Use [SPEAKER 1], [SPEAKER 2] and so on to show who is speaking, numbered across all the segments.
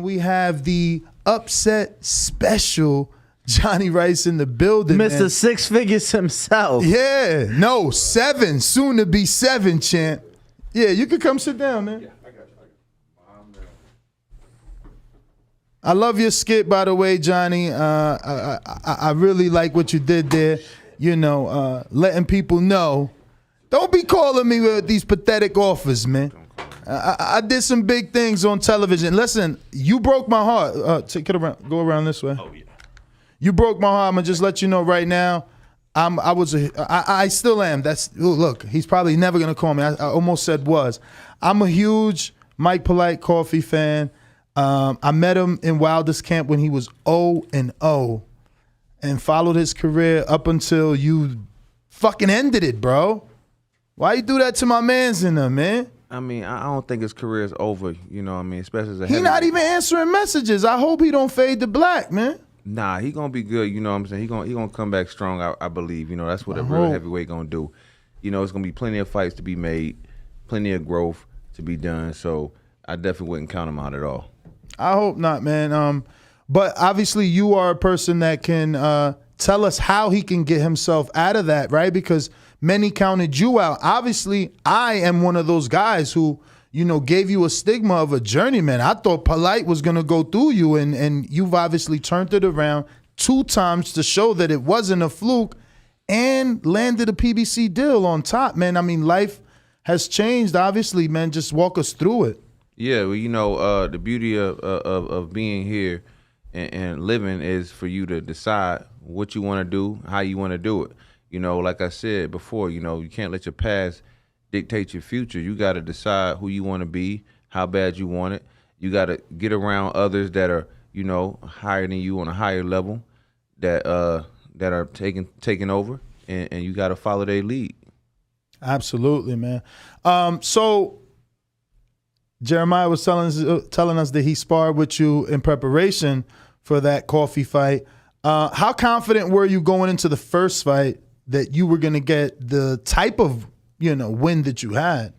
[SPEAKER 1] we have the upset special Jonnie Rice in the building.
[SPEAKER 2] Mr.
[SPEAKER 1] Man.
[SPEAKER 2] Six Figures himself.
[SPEAKER 1] Yeah, no, 7, soon to be 7, champ. Yeah, you can come sit down, man. Yeah, I got you. I love your skit, by the way, Johnny. I really like what you did there. You know, letting people know. Don't be calling me with these pathetic offers, man. I did some big things on television. Listen, you broke my heart. Take it around. Go around this way. Oh yeah. You broke my heart. I'm gonna just let you know right now. I still am. Look. He's probably never gonna call me. I almost said was. I'm a huge Mike Polite Coffee fan. I met him in Wilder's camp when he was 0-0, and followed his career up until you fucking ended it, bro. Why you do that to my mans in there, man?
[SPEAKER 3] I mean, I don't think his career is over. You know what I mean? Especially as a
[SPEAKER 1] He not even answering messages. I hope he don't fade to black, man.
[SPEAKER 3] Nah, he gonna be good. You know what I'm saying? He gonna come back strong. I believe. You know, that's what a real heavyweight gonna do. You know, it's gonna be plenty of fights to be made, plenty of growth to be done. So I definitely wouldn't count him out at all.
[SPEAKER 1] I hope not, man. But obviously you are a person that can tell us how he can get himself out of that, right? Because many counted you out. Obviously, I am one of those guys who, you know, gave you a stigma of a journeyman. I thought Polite was going to go through you, and you've obviously turned it around 2 times to show that it wasn't a fluke and landed a PBC deal on top, man. I mean, life has changed, obviously, man. Just walk us through it.
[SPEAKER 3] Yeah, well, you know, the beauty of being here and living is for you to decide what you want to do, how you want to do it. You know, like I said before, you know, you can't let your past dictate your future. You got to decide who you want to be, how bad you want it. You got to get around others that are, you know, higher than you on a higher level, that are taking over, and you got to follow their lead.
[SPEAKER 1] Absolutely, man. So Jeremiah was telling us that he sparred with you in preparation for that coffee fight. How confident were you going into the first fight that you were going to get the type of, you know, win that you had,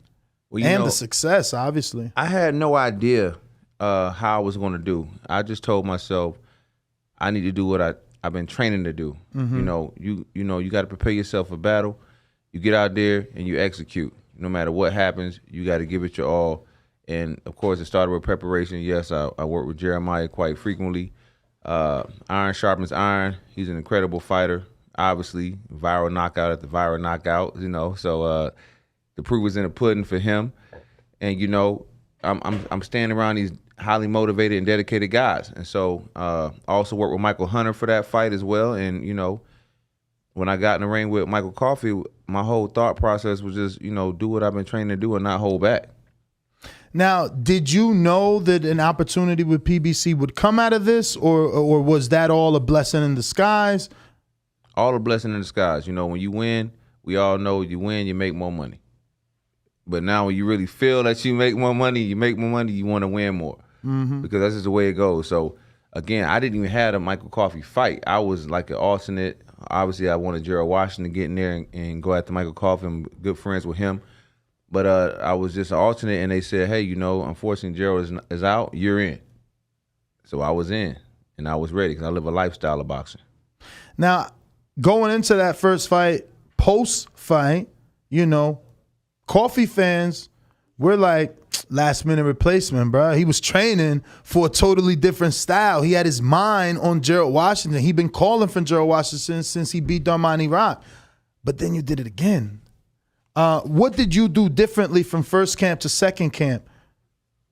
[SPEAKER 1] and the success, obviously?
[SPEAKER 3] I had no idea how I was going to do. I just told myself I need to do what I've been training to do. Mm-hmm. You know, you got to prepare yourself for battle. You get out there and you execute. No matter what happens, you got to give it your all. And of course, it started with preparation. Yes, I work with Jeremiah quite frequently. Iron sharpens iron. He's an incredible fighter. Obviously, viral knockout at the viral knockout. You know, so the proof is in the pudding for him. And you know, I'm standing around these highly motivated and dedicated guys. And so I also worked with Michael Hunter for that fight as well. And you know, when I got in the ring with Michael Coffey, my whole thought process was just, you know, do what I've been trained to do and not hold back.
[SPEAKER 1] Now, did you know that an opportunity with PBC would come out of this, or was that all a blessing in disguise?
[SPEAKER 3] All a blessing in disguise. You know, when you win, we all know you win, you make more money. But now when you really feel that you make more money, you want to win more. Mm-hmm. Because that's just the way it goes. So, again, I didn't even have a Michael Coffey fight. I was like an alternate. Obviously, I wanted Gerald Washington to get in there and go after Michael Coffey. I'm good friends with him. But I was just an alternate, and they said, hey, you know, unfortunately, Gerald is out. You're in. So I was in, and I was ready because I live a lifestyle of boxing.
[SPEAKER 1] Now, going into that first fight, post-fight, you know, Coffey fans were like, last-minute replacement, bro. He was training for a totally different style. He had his mind on Gerald Washington. He'd been calling for Gerald Washington since he beat Darmani Rock. But then you did it again. What did you do differently from first camp to second camp?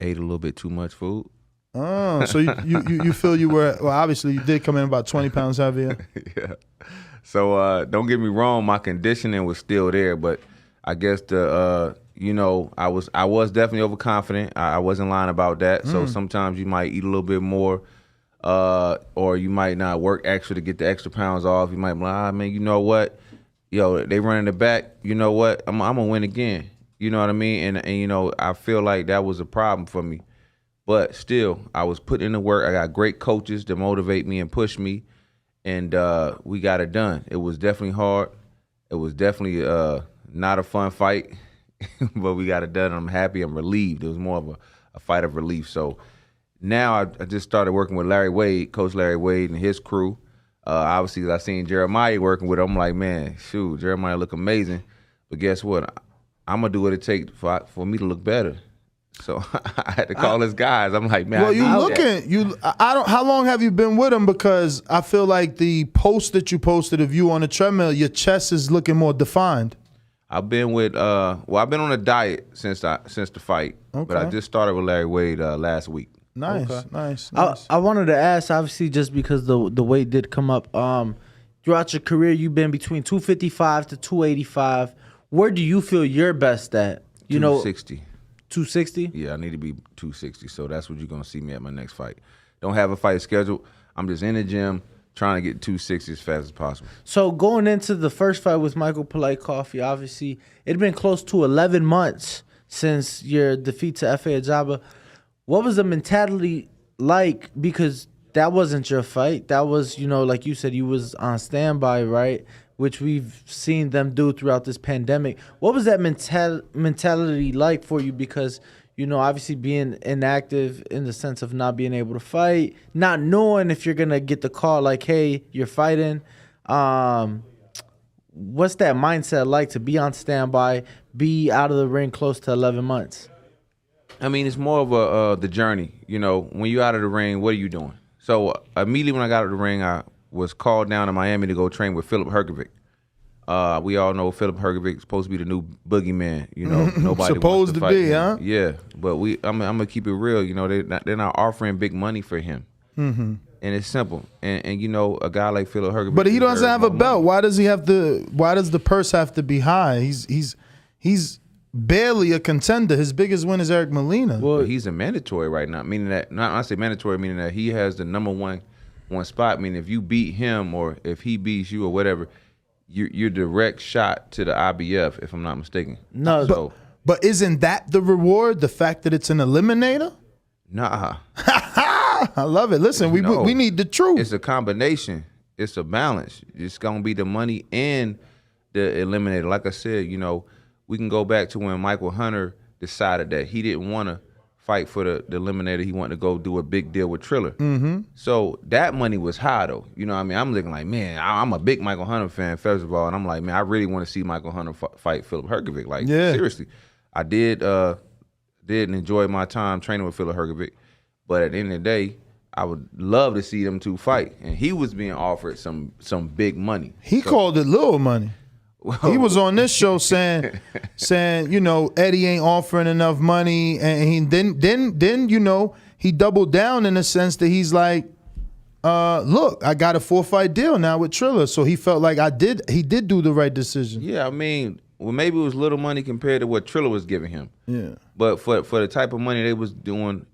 [SPEAKER 3] Ate a little bit too much food.
[SPEAKER 1] Oh, so you feel you were, well, obviously you did come in about 20 pounds heavier.
[SPEAKER 3] Yeah. So don't get me wrong, my conditioning was still there, but I guess you know, I was definitely overconfident. I wasn't lying about that. So sometimes you might eat a little bit more, or you might not work extra to get the extra pounds off. You might be like, man, you know what? Yo, they running the back. You know what? I'm gonna win again. You know what I mean? And you know, I feel like that was a problem for me. But still, I was putting in the work. I got great coaches to motivate me and push me, and we got it done. It was definitely hard. It was definitely not a fun fight, but we got it done. I'm happy. I'm relieved. It was more of a fight of relief. So now I just started working with Larry Wade, Coach Larry Wade and his crew. Obviously, I seen Jeremiah working with him. I'm like, man, shoot, Jeremiah look amazing. But guess what? I'm going to do what it takes for me to look better. So I had to call his guys. I'm like, man,
[SPEAKER 1] well, how long have you been with him? Because I feel like the post that you posted of you on the treadmill, your chest is looking more defined.
[SPEAKER 3] I've been with I've been on a diet since the fight.
[SPEAKER 1] Okay.
[SPEAKER 3] But I just started with Larry Wade last week.
[SPEAKER 1] Nice,
[SPEAKER 2] Okay.
[SPEAKER 1] nice.
[SPEAKER 2] I wanted to ask, obviously, just because the weight did come up. Throughout your career, you've been between 255 to 285. Where do you feel you're best at?
[SPEAKER 3] 260.
[SPEAKER 2] 260?
[SPEAKER 3] Yeah, I need to be 260. So that's what you're gonna see me at my next fight. Don't have a fight scheduled. I'm just in the gym trying to get 260 as fast as possible.
[SPEAKER 2] So going into the first fight with Michael Polite Coffee, obviously, it had been close to 11 months since your defeat to Efe Ajagba. What was the mentality like? Because that wasn't your fight. That was, like you said, you was on standby, right? Which we've seen them do throughout this pandemic. What was that mentality like for you? Because, obviously being inactive in the sense of not being able to fight, not knowing if you're going to get the call like, hey, you're fighting. What's that mindset like to be on standby, be out of the ring close to 11 months?
[SPEAKER 3] I mean, it's more of the journey. When you're out of the ring, what are you doing? So immediately when I got out of the ring, I was called down to Miami to go train with Filip Hrgovic. We all know Filip Hrgovic is supposed to be the new boogeyman. Nobody
[SPEAKER 1] supposed
[SPEAKER 3] wants to
[SPEAKER 1] to
[SPEAKER 3] fight
[SPEAKER 1] be,
[SPEAKER 3] him.
[SPEAKER 1] huh?
[SPEAKER 3] Yeah, but I'm gonna keep it real. They're not offering big money for him, and it's simple. And a guy like Filip Hrgovic,
[SPEAKER 1] But he doesn't have a belt.
[SPEAKER 3] money.
[SPEAKER 1] Why does he have to? Why does the purse have to be high? He's barely a contender. His biggest win is Eric Molina.
[SPEAKER 3] Well, he's a mandatory right now. Meaning that, not I say mandatory, meaning that he has the number one spot. Meaning if you beat him or if he beats you or whatever, you're direct shot to the IBF. If I'm not mistaken.
[SPEAKER 2] No,
[SPEAKER 1] But isn't that the reward? The fact that it's an eliminator?
[SPEAKER 3] Nah.
[SPEAKER 1] I love it. Listen, we need the truth.
[SPEAKER 3] It's a combination. It's a balance. It's gonna be the money and the eliminator. Like I said, we can go back to when Michael Hunter decided that he didn't want to fight for the eliminator. He wanted to go do a big deal with Triller. Mm-hmm. So that money was high, though. I'm looking like, man, I'm a big Michael Hunter fan, first of all. And I'm like, man, I really want to see Michael Hunter fight Filip Hrgovic. Like, seriously. I did enjoy my time training with Filip Hrgovic. But at the end of the day, I would love to see them two fight. And he was being offered some big money.
[SPEAKER 1] He called it little money. He was on this show saying, Eddie ain't offering enough money, and then he doubled down in the sense that he's like, look, I got a 4-fight deal now with Triller, so he felt like he did do the right decision.
[SPEAKER 3] Yeah, I mean, well, maybe it was little money compared to what Triller was giving him.
[SPEAKER 1] Yeah,
[SPEAKER 3] but for the type of money they was doing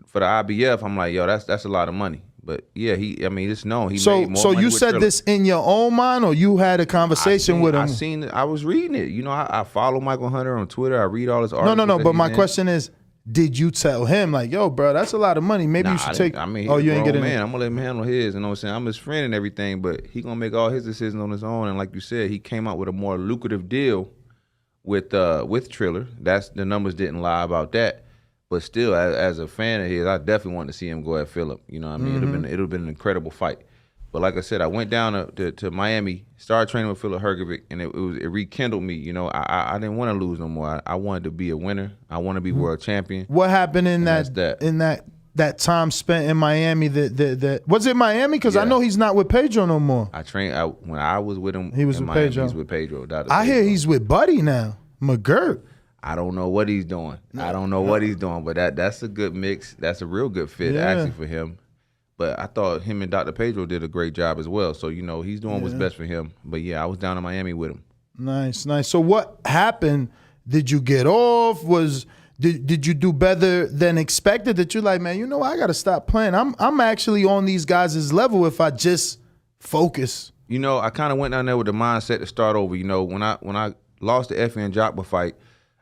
[SPEAKER 3] for the IBF, I'm like, yo, that's a lot of money. But yeah, it's known he made more
[SPEAKER 1] So
[SPEAKER 3] money
[SPEAKER 1] you
[SPEAKER 3] with
[SPEAKER 1] said
[SPEAKER 3] Triller.
[SPEAKER 1] this in your own mind, or you had a conversation with him?
[SPEAKER 3] I seen it. I was reading it. I follow Michael Hunter on Twitter. I read all his articles.
[SPEAKER 1] No. But my question is, did you tell him like, yo, bro, that's a lot of money. Maybe you should take.
[SPEAKER 3] He's
[SPEAKER 1] you
[SPEAKER 3] a
[SPEAKER 1] ain't getting.
[SPEAKER 3] man. I'm gonna let him handle his. You know what I'm saying? I'm his friend and everything, but he gonna make all his decisions on his own. And like you said, he came out with a more lucrative deal with Triller. That's the numbers didn't lie about that. But still, as a fan of his, I definitely wanted to see him go at Filip. You know what I mean? It would have been an incredible fight. But like I said, I went down to Miami, started training with Filip Hrgovic, and it rekindled me. I didn't want to lose no more. I wanted to be a winner. I want to be world champion.
[SPEAKER 1] What happened in that time spent in Miami? That was it Miami? Because I know he's not with Pedro no more.
[SPEAKER 3] I trained when I was with him.
[SPEAKER 1] He was
[SPEAKER 3] in
[SPEAKER 1] with
[SPEAKER 3] Miami,
[SPEAKER 1] Pedro.
[SPEAKER 3] He's with Pedro.
[SPEAKER 1] I hear he's with Buddy now, McGirt.
[SPEAKER 3] I don't know what he's doing. But that's a good mix. That's a real good fit actually for him. But I thought him and Dr. Pedro did a great job as well. So, he's doing what's best for him. But yeah, I was down in Miami with him.
[SPEAKER 1] Nice. So what happened? Did you get off? Did you do better than expected? That you're like, man, I gotta stop playing. I'm actually on these guys' level if I just focus.
[SPEAKER 3] I kind of went down there with the mindset to start over. When I lost the Efe and Ajagba fight,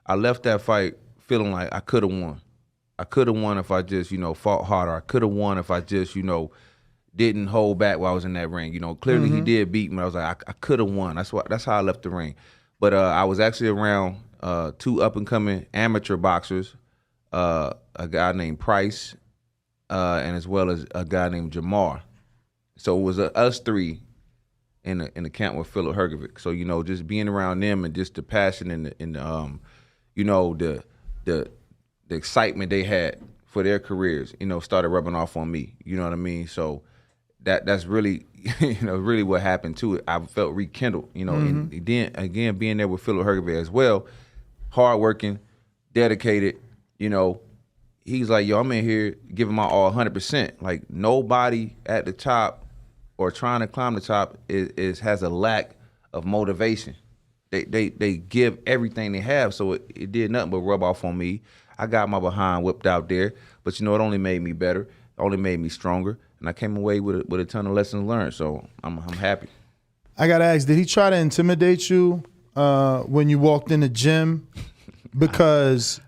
[SPEAKER 3] I left that fight feeling like I could have won. I could have won if I just, fought harder. I could have won if I just, didn't hold back while I was in that ring. Clearly he did beat me. I was like, I could have won. That's how I left the ring. But I was actually around 2 up and coming amateur boxers, a guy named Price, and as well as a guy named Jamar. So it was us three in the camp with Philip Hergovic. So just being around them and just the passion and the the excitement they had for their careers, started rubbing off on me. You know what I mean? So that's really really what happened to it. I felt rekindled. And then again being there with Philip Hergovic as well, hardworking, dedicated. He's like, yo, I'm in here giving my all 100%. Like nobody at the top or trying to climb the top has a lack of motivation. They give everything they have, so it did nothing but rub off on me. I got my behind whipped out there, but it only made me better. It only made me stronger, and I came away with a ton of lessons learned. So I'm happy.
[SPEAKER 1] I gotta ask, did he try to intimidate you when you walked in the gym? Because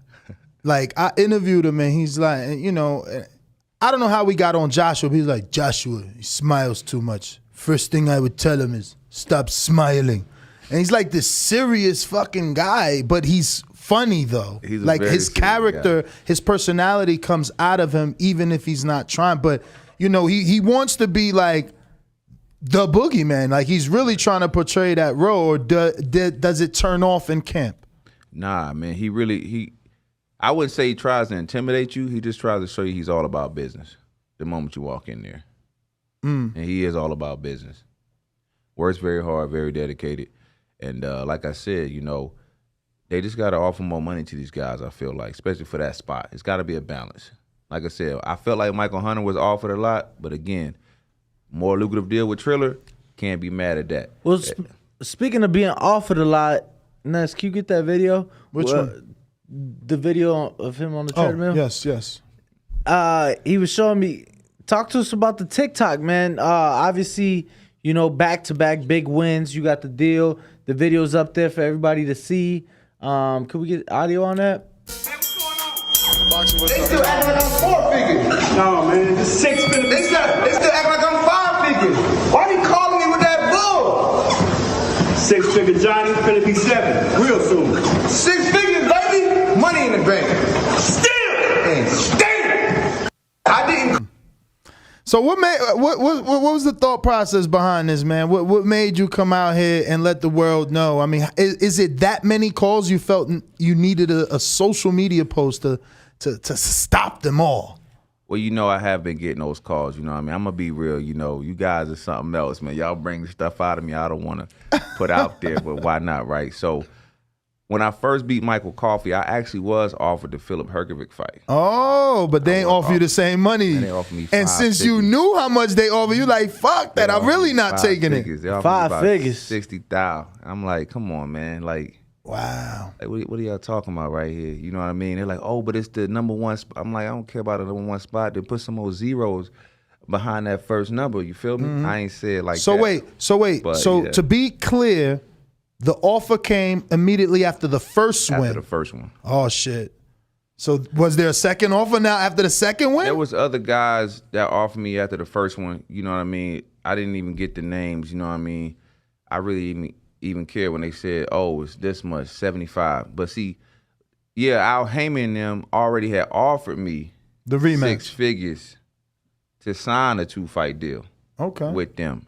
[SPEAKER 1] like I interviewed him and he's like, I don't know how we got on Joshua, but he's like, Joshua, he smiles too much. First thing I would tell him is stop smiling. And he's like this serious fucking guy, but he's funny though.
[SPEAKER 3] He's a
[SPEAKER 1] like
[SPEAKER 3] very
[SPEAKER 1] his
[SPEAKER 3] serious
[SPEAKER 1] character,
[SPEAKER 3] guy.
[SPEAKER 1] his personality comes out of him even if he's not trying. But he wants to be like the boogeyman. Like he's really trying to portray that role. Or does it turn off in camp?
[SPEAKER 3] Nah, man. I wouldn't say he tries to intimidate you. He just tries to show you he's all about business the moment you walk in there. And he is all about business. Works very hard, very dedicated. And like I said, they just got to offer more money to these guys, I feel like, especially for that spot. It's got to be a balance. Like I said, I felt like Michael Hunter was offered a lot, but again, more lucrative deal with Triller, can't be mad at that.
[SPEAKER 2] Well, speaking of being offered a lot, Ness, can you get that video?
[SPEAKER 1] Which one?
[SPEAKER 2] The video of him on the treadmill?
[SPEAKER 1] Yes.
[SPEAKER 2] He was showing me, talk to us about the TikTok, man. Obviously, back-to-back big wins. You got the deal. The video's up there for everybody to see. Could we get audio on that?
[SPEAKER 4] They still act like I'm 4 figures.
[SPEAKER 5] No, man, it's 6 figures.
[SPEAKER 4] They still act like I'm 5 figures. Why you calling me with that bull?
[SPEAKER 5] 6 figure Johnny, finna be 7 real soon.
[SPEAKER 4] 6 figures, baby. Money in the bank.
[SPEAKER 5] Still!
[SPEAKER 4] And still. I didn't.
[SPEAKER 1] So what was the thought process behind this, man? What made you come out here and let the world know? I mean, is it that many calls you felt you needed a social media post to stop them all?
[SPEAKER 3] Well, I have been getting those calls, what I mean? I'm going to be real, you guys are something else, man. Y'all bring stuff out of me I don't want to put out there, but why not, right? So when I first beat Michael Coffey, I actually was offered the Philip Hergovic fight.
[SPEAKER 1] Oh, but they ain't offer you the same money.
[SPEAKER 3] And they offered me
[SPEAKER 1] and
[SPEAKER 3] 5
[SPEAKER 1] since
[SPEAKER 3] figures.
[SPEAKER 1] you knew how much they offer, you like, fuck that. I'm really not taking it.
[SPEAKER 3] They offered
[SPEAKER 2] 5
[SPEAKER 3] me about
[SPEAKER 2] figures.
[SPEAKER 3] 60,000. I'm like, come on, man. Like,
[SPEAKER 1] Wow.
[SPEAKER 3] what are y'all talking about right here? You know what I mean? They're like, oh, but it's the number one spot. I'm like, I don't care about the number one spot. They put some more zeros behind that first number. You feel me? I ain't say it like
[SPEAKER 1] So
[SPEAKER 3] that.
[SPEAKER 1] wait.
[SPEAKER 3] But,
[SPEAKER 1] So
[SPEAKER 3] yeah.
[SPEAKER 1] to be clear, the offer came immediately after the first
[SPEAKER 3] After
[SPEAKER 1] win.
[SPEAKER 3] the first one.
[SPEAKER 1] Oh shit. So was there a second offer now after the second win?
[SPEAKER 3] There was other guys that offered me after the first one. You know what I mean? I didn't even get the names. You know what I mean? I really even care when they said, oh, it's this much, 75. But see, yeah, Al Heyman and them already had offered me
[SPEAKER 1] The rematch.
[SPEAKER 3] 6 figures to sign a 2-fight deal
[SPEAKER 1] Okay.
[SPEAKER 3] with them.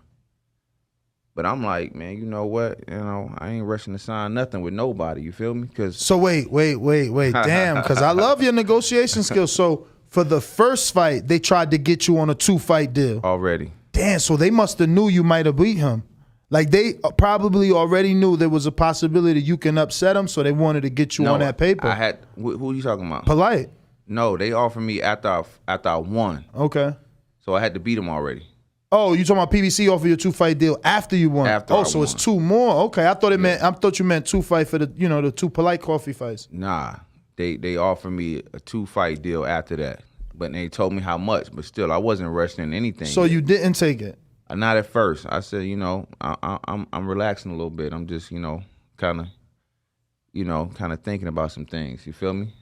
[SPEAKER 3] But I'm like, man, you know what? I ain't rushing to sign nothing with nobody. You feel me? Because
[SPEAKER 1] So wait. Damn, because I love your negotiation skills. So for the first fight, they tried to get you on a 2-fight deal.
[SPEAKER 3] already.
[SPEAKER 1] Damn, so they must have knew you might have beat him. Like they probably already knew there was a possibility you can upset him, so they wanted to get you on that paper.
[SPEAKER 3] I had. Who are you talking about?
[SPEAKER 1] Polite.
[SPEAKER 3] No, they offered me after I won,
[SPEAKER 1] Okay.
[SPEAKER 3] so I had to beat him already.
[SPEAKER 1] Oh, you talking about PBC offer you a 2-fight deal after you won?
[SPEAKER 3] After
[SPEAKER 1] oh,
[SPEAKER 3] I
[SPEAKER 1] so it's
[SPEAKER 3] won.
[SPEAKER 1] 2 more. Okay, I thought you meant 2 fight for the the 2 Polite Coffee fights.
[SPEAKER 3] Nah, they offered me a 2-fight deal after that, but they told me how much. But still, I wasn't rushing anything.
[SPEAKER 1] So you didn't take it.
[SPEAKER 3] Not at first. I said, I'm relaxing a little bit. I'm just, kind of thinking about some things. You feel me?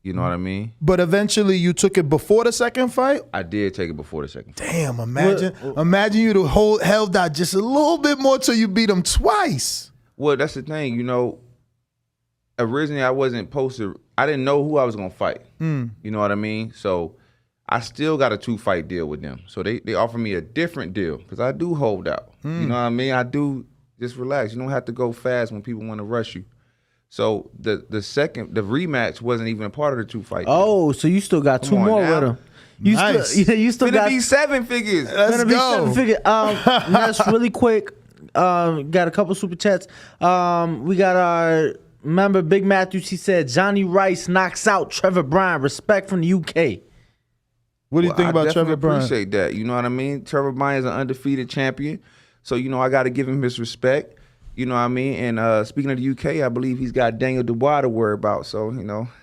[SPEAKER 3] You know what I mean?
[SPEAKER 1] But eventually you took it before the second fight?
[SPEAKER 3] I did take it before the second fight.
[SPEAKER 1] Damn, imagine you to held out just a little bit more till you beat him twice.
[SPEAKER 3] Well, that's the thing, originally I wasn't supposed to, I didn't know who I was going to fight. You know what I mean? So I still got a 2-fight deal with them. So they offer me a different deal because I do hold out. You know what I mean? I do just relax. You don't have to go fast when people want to rush you. So the rematch wasn't even a part of the 2-fight deal.
[SPEAKER 2] Oh, so you still got two
[SPEAKER 3] on
[SPEAKER 2] more
[SPEAKER 3] now.
[SPEAKER 2] with him. You
[SPEAKER 1] Nice.
[SPEAKER 2] still, you still
[SPEAKER 3] It's gonna
[SPEAKER 2] got
[SPEAKER 3] be 7 figures.
[SPEAKER 1] Let's go.
[SPEAKER 2] 7 figure. That's really quick. Got a couple super chats. We got our member Big Matthews. He said Jonnie Rice knocks out Trevor Bryan. Respect from the UK.
[SPEAKER 1] What do you think about Trevor Bryan?
[SPEAKER 3] I appreciate that. You know what I mean? Trevor Bryan is an undefeated champion. So, I got to give him his respect. You know what I mean? And speaking of the UK, I believe he's got Daniel Dubois to worry about. So,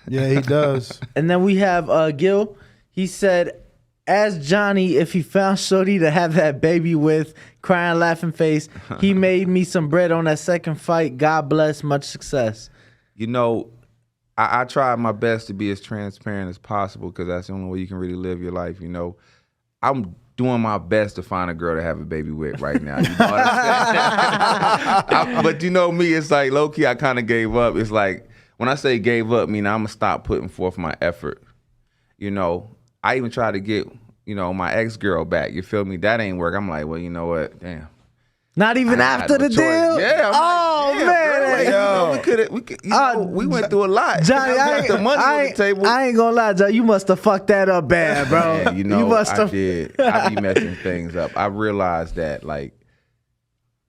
[SPEAKER 1] Yeah, he does.
[SPEAKER 2] And then we have Gil. He said, ask Johnny if he found Shorty to have that baby with, crying, laughing face. He made me some bread on that second fight. God bless, much success.
[SPEAKER 3] I tried my best to be as transparent as possible because that's the only way you can really live your life. I'm doing my best to find a girl to have a baby with right now. You know what I'm saying? But me, it's like low-key I kind of gave up. It's like when I say gave up, I'm going to stop putting forth my effort. I even tried to get, my ex-girl back. You feel me? That ain't work. I'm like, well, you know what? Damn.
[SPEAKER 2] Not even after the deal?
[SPEAKER 3] Yeah.
[SPEAKER 2] Oh, man.
[SPEAKER 3] We went through a lot.
[SPEAKER 2] Johnny,
[SPEAKER 3] I got the money on the table.
[SPEAKER 2] I ain't gonna lie, Johnny. You must have fucked that up bad, bro.
[SPEAKER 3] Man,
[SPEAKER 2] you must
[SPEAKER 3] I
[SPEAKER 2] have.
[SPEAKER 3] did. I be messing things up. I realized that,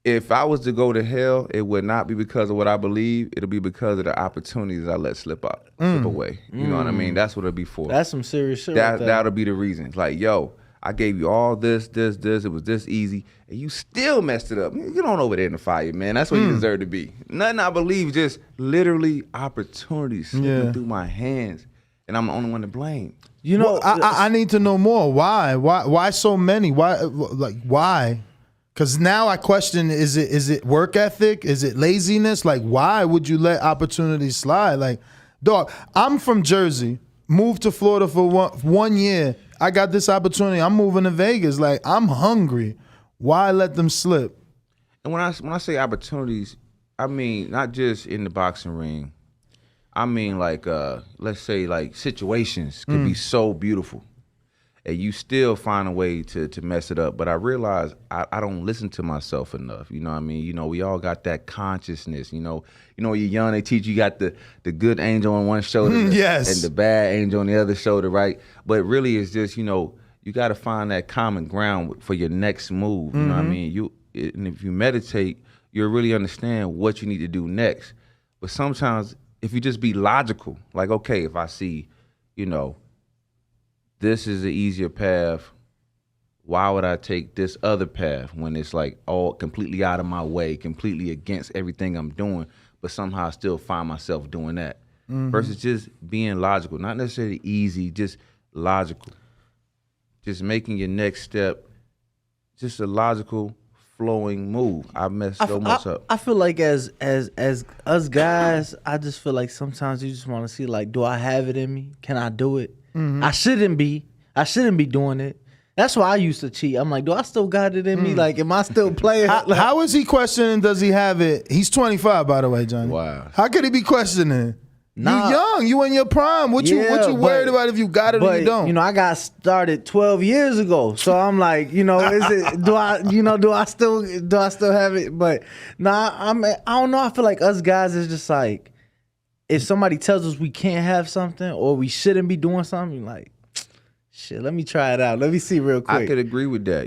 [SPEAKER 3] if I was to go to hell, it would not be because of what I believe. It'll be because of the opportunities I let slip away. You know what I mean? That's what it'll be for.
[SPEAKER 2] That's some serious shit.
[SPEAKER 3] That'll be the reason. Like, yo, I gave you all this. It was this easy, and you still messed it up. Get on over there in the fire, man. That's where you deserve to be. Nothing I believe, just literally opportunities slipping through my hands, and I'm the only one to blame.
[SPEAKER 1] I need to know more. Why so many? Why? Because now I question: is it work ethic? Is it laziness? Why would you let opportunities slide? Dog, I'm from Jersey, moved to Florida for 1 year. I got this opportunity. I'm moving to Vegas. I'm hungry. Why let them slip?
[SPEAKER 3] And when I say opportunities, I mean not just in the boxing ring. I mean let's say situations could be so beautiful, and you still find a way to mess it up. But I realize I don't listen to myself enough. You know what I mean? We all got that consciousness. When you're young, they teach you got the good angel on one shoulder
[SPEAKER 1] yes.
[SPEAKER 3] and the bad angel on the other shoulder, right? But really it's just, you got to find that common ground for your next move. You know what I mean? And if you meditate, you'll really understand what you need to do next. But sometimes if you just be logical, okay, if I see, this is an easier path, why would I take this other path when it's all completely out of my way, completely against everything I'm doing, but somehow I still find myself doing that? Versus just being logical, not necessarily easy, just logical. Just making your next step just a logical, flowing move. I messed so much up.
[SPEAKER 2] I feel like as us guys, I just feel like sometimes you just want to see do I have it in me? Can I do it? I shouldn't be doing it. That's why I used to cheat. I'm like, do I still got it in me? Am I still playing?
[SPEAKER 1] How is he questioning? Does he have it? He's 25, by the way, Johnny.
[SPEAKER 3] Wow.
[SPEAKER 1] How could he be questioning?
[SPEAKER 2] Nah.
[SPEAKER 1] You young. You in your prime. What you worried about if you got it or you don't?
[SPEAKER 2] I got started 12 years ago, so I'm like, is it? Do I still have it? But I don't know. I feel like us guys is just if somebody tells us we can't have something or we shouldn't be doing something, shit, let me try it out. Let me see real quick.
[SPEAKER 3] I could agree with that.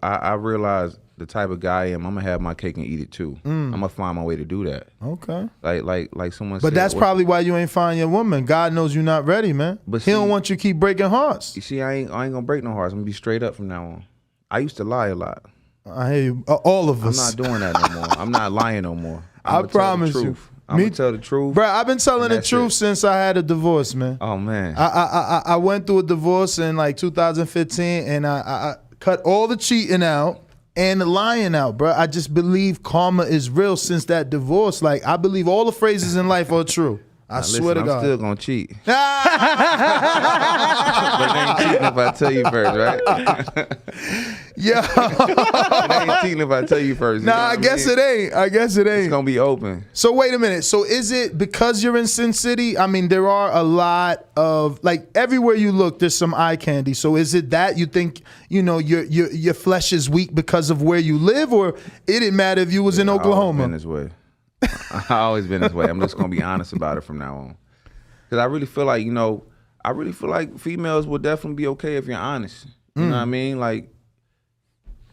[SPEAKER 3] I realize the type of guy I am. I'm gonna have my cake and eat it too. I'm gonna find my way to do that.
[SPEAKER 1] Okay.
[SPEAKER 3] Like someone said.
[SPEAKER 1] But that's probably why you ain't find your woman. God knows you're not ready, man.
[SPEAKER 3] But
[SPEAKER 1] he don't want you to keep breaking hearts.
[SPEAKER 3] You see, I ain't gonna break no hearts. I'm gonna be straight up from now on. I used to lie a lot.
[SPEAKER 1] I hear you. All of us.
[SPEAKER 3] I'm not doing that no more. I'm not lying no more.
[SPEAKER 1] I promise you.
[SPEAKER 3] I'm gonna tell the truth.
[SPEAKER 1] Bro, I've been telling the truth since I had a divorce, man.
[SPEAKER 3] Oh man.
[SPEAKER 1] I went through a divorce in 2015, and I cut all the cheating out and the lying out, bro. I just believe karma is real since that divorce. I believe all the phrases in life are true. I swear to God.
[SPEAKER 3] I'm still gonna cheat. But they ain't cheating if I tell you first, right?
[SPEAKER 1] Yeah.
[SPEAKER 3] It ain't cheating if I tell you first.
[SPEAKER 1] Nah, I guess it ain't. I guess it
[SPEAKER 3] It's
[SPEAKER 1] ain't.
[SPEAKER 3] gonna be open.
[SPEAKER 1] So wait a minute. So is it because you're in Sin City? I mean, there are a lot of, like, everywhere you look, there's some eye candy. So is it that you think, you know, your flesh is weak because of where you live, or it didn't matter if you was in
[SPEAKER 3] I've always
[SPEAKER 1] Oklahoma?
[SPEAKER 3] been this way. I always been this way. I'm just gonna be honest about it from now on. Because I really feel like, you know, females will definitely be okay if you're honest. You know what I mean? Like,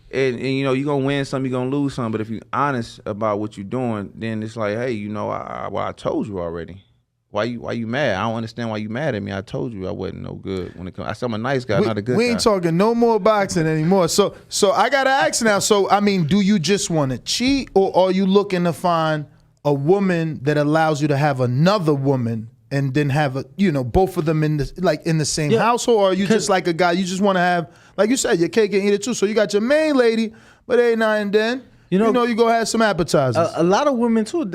[SPEAKER 3] and you know, you're gonna win some, you're gonna lose some. But if you're honest about what you're doing, then it's like, hey, you know, I told you already. Why you mad? I don't understand why you mad at me. I told you I wasn't no good when it comes. I said I'm a nice guy, not a good guy.
[SPEAKER 1] We ain't talking no more boxing anymore. So I gotta ask now. So I mean, do you just want to cheat, or are you looking to find a woman that allows you to have another woman and then have a, you know, both of them in the same household, or are you just like a guy you just want to have, like you said, your cake and eat it too? So you got your main lady, but every now and then, you know, you go have some appetizers.
[SPEAKER 2] A lot of women too,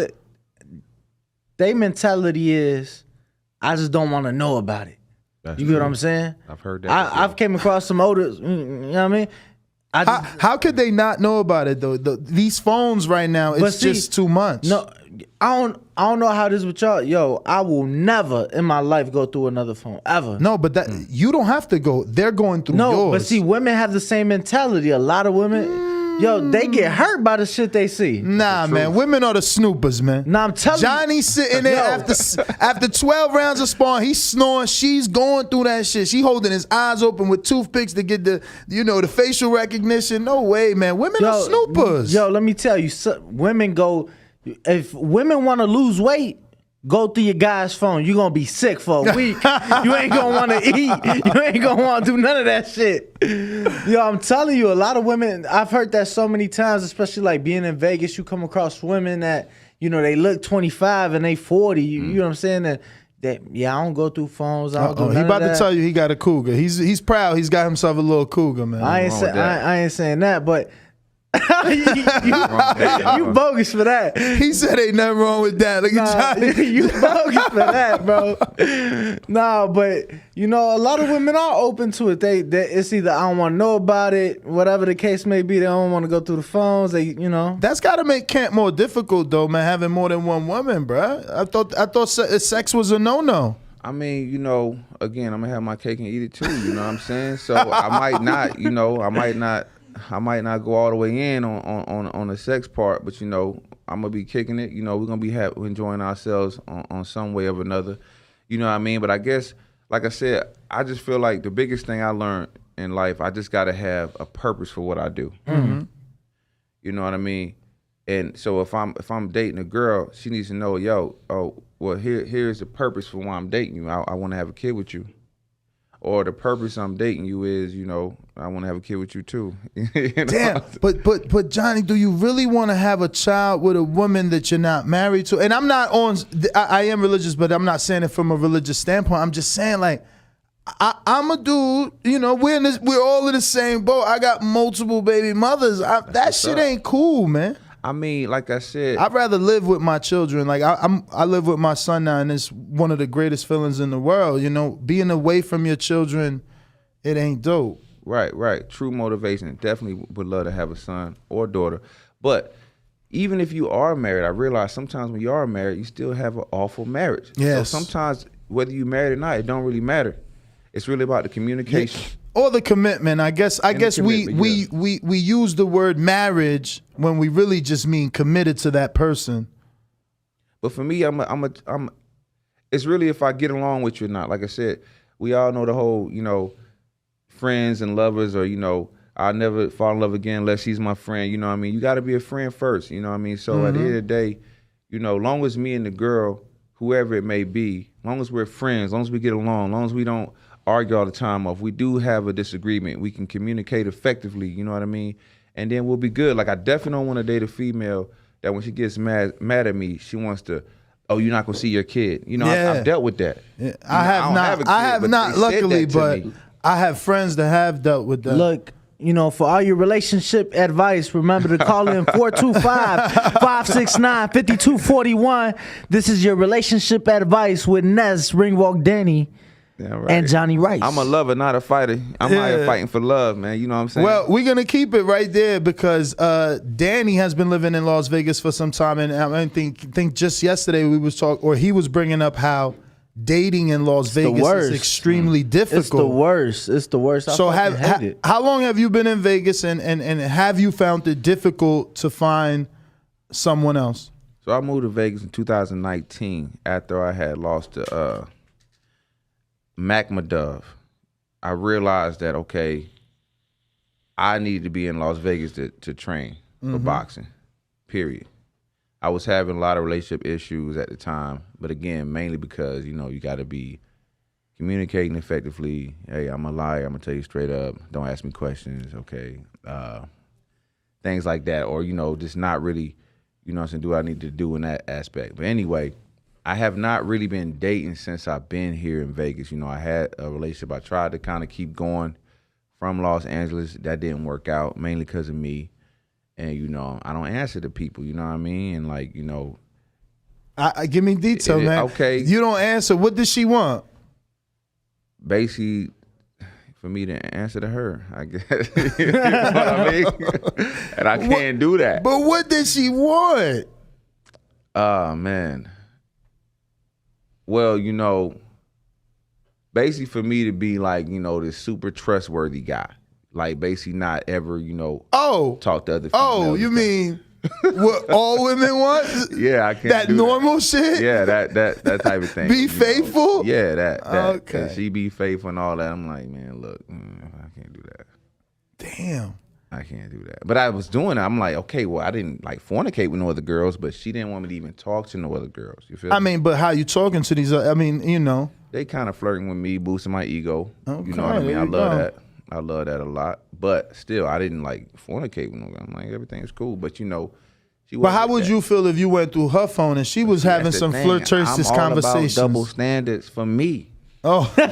[SPEAKER 2] their mentality is, I just don't want to know about it.
[SPEAKER 3] That's
[SPEAKER 2] you
[SPEAKER 3] true.
[SPEAKER 2] get what I'm saying?
[SPEAKER 3] I've heard that.
[SPEAKER 2] I've came across some older, you know what I mean?
[SPEAKER 1] How could they not know about it though? These phones right now, it's just too much.
[SPEAKER 2] No, I don't know how it is with y'all. Yo, I will never in my life go through another phone ever.
[SPEAKER 1] No, but that you don't have to go. They're going through yours.
[SPEAKER 2] No, but see, women have the same mentality. A lot of women, yo, they get hurt by the shit they see.
[SPEAKER 1] Nah, man, women are the snoopers, man.
[SPEAKER 2] Nah, I'm telling you.
[SPEAKER 1] Johnny's sitting there after 12 rounds of sparring, he's snoring. She's going through that shit. She holding his eyes open with toothpicks to get the facial recognition. No way, man. Women are snoopers.
[SPEAKER 2] Yo, let me tell you, women go. If women want to lose weight, go through your guy's phone. You're going to be sick for a week. You ain't going to want to eat. You ain't going to want to do none of that shit. Yo, I'm telling you, a lot of women, I've heard that so many times, especially like being in Vegas, you come across women that, you know, they look 25 and they 40. You know what I'm saying? That I don't go through phones. I don't do none
[SPEAKER 1] he about
[SPEAKER 2] of that.
[SPEAKER 1] to tell you he got a cougar. He's proud. He's got himself a little cougar, man.
[SPEAKER 2] I ain't saying that, but you bogus for that.
[SPEAKER 1] He said ain't nothing wrong with that. Look at Johnny.
[SPEAKER 2] You bogus for that, bro. Nah, but you know, a lot of women are open to it. They it's either I don't want to know about it, whatever the case may be. They don't want to go through the phones. They, you know,
[SPEAKER 1] That's got to make camp more difficult, though, man. Having more than one woman, bro. I thought sex was a no.
[SPEAKER 3] I mean, you know, again, I'm gonna have my cake and eat it too. You know what I'm saying? So I might not, you know, I might not go all the way in on the sex part, but you know, I'm gonna be kicking it. You know, we're gonna be enjoying ourselves on some way or another. You know what I mean? But I guess, like I said, I just feel like the biggest thing I learned in life, I just gotta have a purpose for what I do.
[SPEAKER 1] Mm-hmm.
[SPEAKER 3] You know what I mean? And so if I'm dating a girl, she needs to know, here's the purpose for why I'm dating you. I want to have a kid with you. Or the purpose I'm dating you is, you know, I want to have a kid with you too. You know?
[SPEAKER 1] Damn, but Johnny, do you really want to have a child with a woman that you're not married to? And I'm not I am religious, but I'm not saying it from a religious standpoint. I'm just saying, like, I'm a dude, you know, we're all in the same boat. I got multiple baby mothers. That shit ain't cool, man.
[SPEAKER 3] I mean, like I said,
[SPEAKER 1] I'd rather live with my children. Like I live with my son now, and it's one of the greatest feelings in the world. You know, being away from your children, it ain't dope.
[SPEAKER 3] Right. True motivation. Definitely would love to have a son or daughter. But even if you are married, I realize sometimes when you are married, you still have an awful marriage.
[SPEAKER 1] Yes.
[SPEAKER 3] So sometimes whether you're married or not, it don't really matter. It's really about the communication.
[SPEAKER 1] Or the commitment. I guess we use the word marriage when we really just mean committed to that person.
[SPEAKER 3] But for me, it's really if I get along with you or not. Like I said, we all know the whole, you know, friends and lovers, or, you know, I'll never fall in love again unless he's my friend. You know what I mean? You got to be a friend first. You know what I mean? So at the end of the day, you know, long as me and the girl, whoever it may be, long as we're friends, long as we get along, long as we don't argue all the time, or if we do have a disagreement, we can communicate effectively, you know what I mean? And then we'll be good. Like, I definitely don't want to date a female that when she gets mad at me, she wants to, oh, you're not gonna see your kid. You know, I've dealt with that.
[SPEAKER 1] Yeah. I have not, luckily, but I have friends that have dealt with that.
[SPEAKER 2] Look, you know, for all your relationship advice, remember to call in 425-569-5241. This is your relationship advice with Nez Ringwalk Danny.
[SPEAKER 3] Yeah, right.
[SPEAKER 2] and Jonnie Rice.
[SPEAKER 3] I'm a lover, not a fighter. I'm out here fighting for love, man. You know what I'm saying?
[SPEAKER 1] Well, we're gonna keep it right there because Danny has been living in Las Vegas for some time, and I think just yesterday we was he was bringing up how dating in Las Vegas is extremely difficult.
[SPEAKER 2] It's the worst. It's the worst.
[SPEAKER 1] So how long have you been in Vegas, and have you found it difficult to find someone else?
[SPEAKER 3] So I moved to Vegas in 2019 after I had lost to Mac Madove. I realized that, okay, I needed to be in Las Vegas to train for boxing, period. I was having a lot of relationship issues at the time, but again, mainly because, you know, you got to be communicating effectively. Hey, I'm a liar. I'm going to tell you straight up. Don't ask me questions, okay? Things like that, or, you know, just not really, you know what I'm saying, do what I need to do in that aspect. But anyway, I have not really been dating since I've been here in Vegas. You know, I had a relationship. I tried to kind of keep going from Los Angeles. That didn't work out, mainly because of me. And, you know, I don't answer to people, you know what I mean? And, like, you know.
[SPEAKER 1] Give me detail, man.
[SPEAKER 3] Okay.
[SPEAKER 1] You don't answer. What does she want?
[SPEAKER 3] Basically, for me to answer to her, I guess. You know what I mean? And I can't do that.
[SPEAKER 1] But what did she want?
[SPEAKER 3] Oh, man. Well, you know, basically for me to be like, you know, this super trustworthy guy. Like, basically not ever, you know, talk to other females.
[SPEAKER 1] Oh, you mean what all women want?
[SPEAKER 3] Yeah, I can't
[SPEAKER 1] that
[SPEAKER 3] do
[SPEAKER 1] normal
[SPEAKER 3] that.
[SPEAKER 1] shit?
[SPEAKER 3] Yeah, that type of thing.
[SPEAKER 1] Be faithful?
[SPEAKER 3] Know? Yeah, that.
[SPEAKER 1] Okay.
[SPEAKER 3] That she be faithful and all that. I'm like, man, look, I can't do that.
[SPEAKER 1] Damn.
[SPEAKER 3] I can't do that. But I was doing it. I'm like, okay, well, I didn't like fornicate with no other girls, but she didn't want me to even talk to no other girls. You feel me?
[SPEAKER 1] I mean, but how you talking to these? I mean, you know.
[SPEAKER 3] They kind of flirting with me, boosting my ego.
[SPEAKER 1] Okay,
[SPEAKER 3] you know what I mean?
[SPEAKER 1] there
[SPEAKER 3] I
[SPEAKER 1] you
[SPEAKER 3] love
[SPEAKER 1] go.
[SPEAKER 3] that. I love that a lot. But still, I didn't like fornicate with no girl. I'm like, everything's cool. But you know, she
[SPEAKER 1] But how
[SPEAKER 3] wasn't
[SPEAKER 1] would
[SPEAKER 3] that.
[SPEAKER 1] you feel if you went through her phone and she was having
[SPEAKER 3] That's the
[SPEAKER 1] some
[SPEAKER 3] thing.
[SPEAKER 1] flirtatious
[SPEAKER 3] I'm all
[SPEAKER 1] conversations?
[SPEAKER 3] about double standards for me.
[SPEAKER 1] Oh. so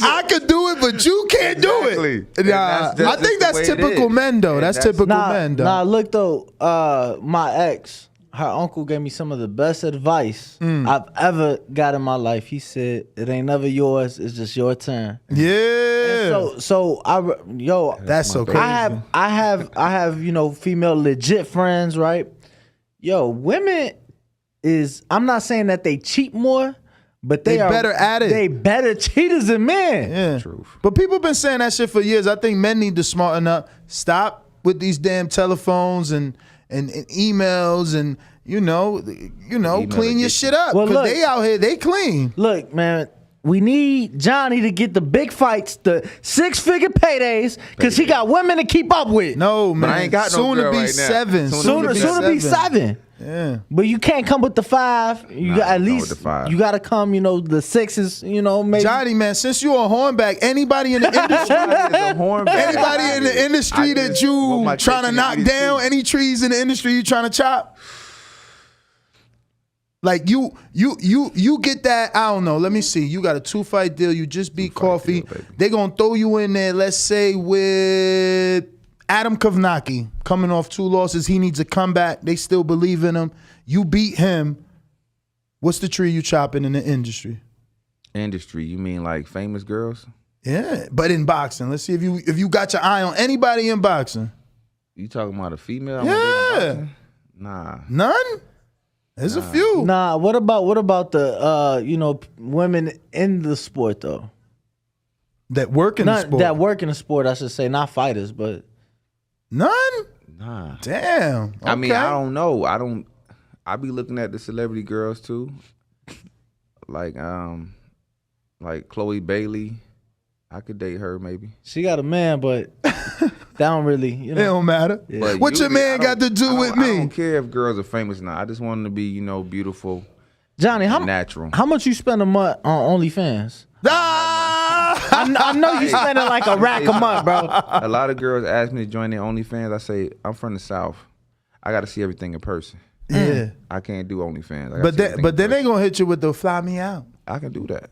[SPEAKER 1] I could do it, but you can't do
[SPEAKER 3] Exactly.
[SPEAKER 1] it.
[SPEAKER 3] And
[SPEAKER 1] Nah,
[SPEAKER 3] that's just
[SPEAKER 1] I think
[SPEAKER 3] the
[SPEAKER 1] that's
[SPEAKER 3] way it
[SPEAKER 1] typical
[SPEAKER 3] is.
[SPEAKER 1] men, though.
[SPEAKER 3] And
[SPEAKER 1] That's
[SPEAKER 3] that's-
[SPEAKER 1] typical men, though.
[SPEAKER 2] Nah, look though, my ex, her uncle gave me some of the best advice I've ever got in my life. He said, "It ain't never yours. It's just your turn."
[SPEAKER 1] Yeah.
[SPEAKER 2] So
[SPEAKER 1] That's so crazy.
[SPEAKER 2] I have you know, female legit friends, right? Yo, women is, I'm not saying that they cheat more, but they are
[SPEAKER 1] better at it.
[SPEAKER 2] They better cheaters than men.
[SPEAKER 1] Yeah.
[SPEAKER 3] Truth.
[SPEAKER 1] But people been saying that shit for years. I think men need to smarten up. Stop with these damn telephones and emails and you know, clean your shit up.
[SPEAKER 2] Well,
[SPEAKER 1] Because
[SPEAKER 2] look.
[SPEAKER 1] they out here, they clean.
[SPEAKER 2] Look, man, we need Johnny to get the big fights, the 6-figure paydays, because he got women to keep up with.
[SPEAKER 1] No, man.
[SPEAKER 3] I ain't got no
[SPEAKER 1] soon
[SPEAKER 3] girl
[SPEAKER 1] to be
[SPEAKER 3] right now.
[SPEAKER 1] 7.
[SPEAKER 3] Soon
[SPEAKER 2] Soon to be 7.
[SPEAKER 1] Yeah.
[SPEAKER 2] But you can't come with the 5. You got, at
[SPEAKER 3] I'm going
[SPEAKER 2] least
[SPEAKER 3] with the 5.
[SPEAKER 2] you got to come, you know, the 6s, you know, maybe.
[SPEAKER 1] Johnny, man, since you a hornback, anybody in the industry, anybody in the industry that you trying to knock down, any trees in the industry you trying to chop? Like you get that, I don't know, let me see. You got a 2-fight deal, you just beat Coffee.
[SPEAKER 3] deal, baby.
[SPEAKER 1] They gonna throw you in there, let's say with Adam Kovnacki, coming off 2 losses, he needs a comeback. They still believe in him. You beat him. What's the tree you chopping in the industry?
[SPEAKER 3] Industry, you mean like famous girls?
[SPEAKER 1] Yeah, but in boxing, let's see if you got your eye on anybody in boxing.
[SPEAKER 3] You talking about a female?
[SPEAKER 1] Yeah.
[SPEAKER 3] Nah.
[SPEAKER 1] None? There's a few.
[SPEAKER 2] Nah, what about the you know, women in the sport though?
[SPEAKER 1] That work in the
[SPEAKER 2] Not
[SPEAKER 1] sport.
[SPEAKER 2] that work in the sport, I should say, not fighters, but
[SPEAKER 1] None?
[SPEAKER 3] Nah.
[SPEAKER 1] Damn.
[SPEAKER 3] I mean,
[SPEAKER 1] Okay.
[SPEAKER 3] I don't know. I be looking at the celebrity girls too. Like Chloe Bailey. I could date her maybe.
[SPEAKER 2] she got a man, but that don't really, you
[SPEAKER 1] It
[SPEAKER 2] know.
[SPEAKER 1] don't matter.
[SPEAKER 3] But
[SPEAKER 1] What your
[SPEAKER 3] usually,
[SPEAKER 1] man got to do with
[SPEAKER 3] I
[SPEAKER 1] me?
[SPEAKER 3] don't care if girls are famous or not. I just want them to be, you know, beautiful,
[SPEAKER 2] Johnny,
[SPEAKER 3] and natural.
[SPEAKER 2] how much you spend a month on OnlyFans?
[SPEAKER 1] Ah!
[SPEAKER 2] I know you spending like a rack a month, bro.
[SPEAKER 3] A lot of girls ask me to join their OnlyFans. I say, I'm from the South. I got to see everything in person.
[SPEAKER 1] Yeah.
[SPEAKER 3] I can't do OnlyFans. I gotta see everything
[SPEAKER 1] But
[SPEAKER 3] in
[SPEAKER 1] then they
[SPEAKER 3] person.
[SPEAKER 1] gonna hit you with the fly me out.
[SPEAKER 3] I can do that.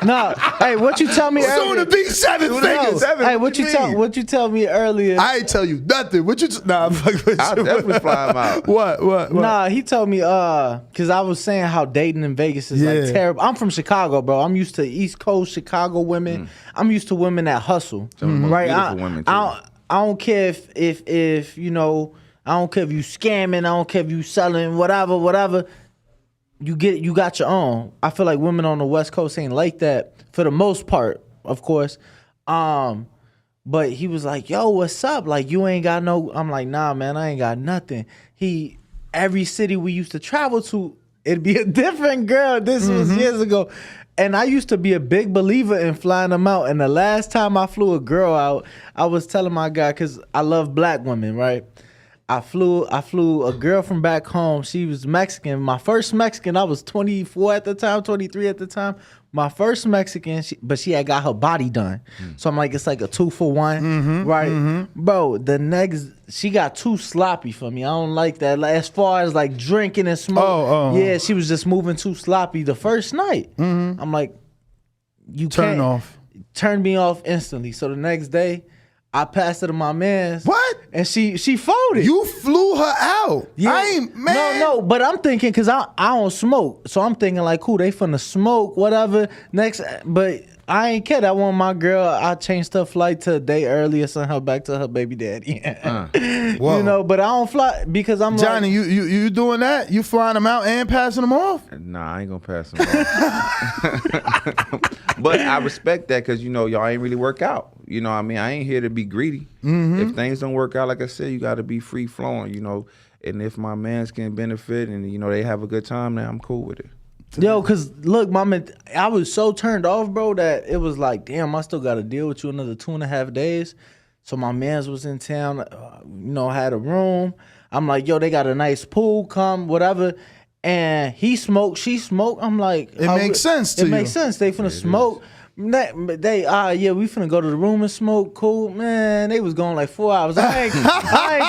[SPEAKER 2] No, hey, what you tell me
[SPEAKER 1] Soon
[SPEAKER 2] earlier?
[SPEAKER 1] to be seven figures.
[SPEAKER 2] Hey, what you tell me earlier?
[SPEAKER 1] I ain't tell you nothing. What you? Nah, I'm fucking with
[SPEAKER 3] I'll
[SPEAKER 1] you.
[SPEAKER 3] definitely fly him out.
[SPEAKER 1] What?
[SPEAKER 2] Nah, he told me cause I was saying how dating in Vegas is
[SPEAKER 1] Yeah.
[SPEAKER 2] like terrible. I'm from Chicago, bro. I'm used to East Coast Chicago women. I'm used to women that hustle.
[SPEAKER 3] Some of the most
[SPEAKER 2] Right?
[SPEAKER 3] beautiful women, too.
[SPEAKER 2] I don't care if you know, I don't care if you scamming, I don't care if you selling whatever. You got your own. I feel like women on the West Coast ain't like that for the most part, of course. But he was like, yo, what's up? Like, you ain't got no. I'm like, nah, man, I ain't got nothing. Every city we used to travel to, it'd be a different girl. This was years ago. And I used to be a big believer in flying them out. And the last time I flew a girl out, I was telling my guy, because I love black women, right? I flew a girl from back home. She was Mexican. My first Mexican, I was 24 at the time, 23 at the time. My first Mexican, but she had got her body done. So I'm like, it's like a 2-for-1, right? Bro, the next, she got too sloppy for me. I don't like that. Like, as far as like drinking and smoking, yeah, she was just moving too sloppy the first night. I'm like, you
[SPEAKER 1] Turn
[SPEAKER 2] can't.
[SPEAKER 1] off.
[SPEAKER 2] Turned me off instantly. So the next day, I passed it to my man's.
[SPEAKER 1] What?
[SPEAKER 2] And she folded.
[SPEAKER 1] You flew her out.
[SPEAKER 2] Yeah.
[SPEAKER 1] I ain't, man.
[SPEAKER 2] No, but I'm thinking, because I don't smoke. So I'm thinking like, cool, they finna smoke, whatever. Next, but I ain't care. I want my girl. I changed her flight to a day earlier, sent her back to her baby daddy.
[SPEAKER 1] Whoa.
[SPEAKER 2] You know, but I don't fly because I'm
[SPEAKER 1] Johnny,
[SPEAKER 2] like,
[SPEAKER 1] you doing that? You flying them out and passing them off?
[SPEAKER 3] Nah, I ain't gonna pass him off. But I respect that because, you know, y'all ain't really work out. You know what I mean? I ain't here to be greedy. If things don't work out, like I said, you got to be free flowing, you know. And if my mans can benefit and, you know, they have a good time, then I'm cool with it.
[SPEAKER 2] yo, because look, mama, I was so turned off, bro, that it was like, damn, I still got to deal with you another 2.5 days. So my mans was in town, you know, had a room. I'm like, yo, they got a nice pool, come, whatever. And he smoked, she smoked. I'm like,
[SPEAKER 1] It makes sense to
[SPEAKER 2] It
[SPEAKER 1] you.
[SPEAKER 2] makes sense. They finna smoke. Yeah, we finna go to the room and smoke. Cool, man. They was going like 4 hours. I ain't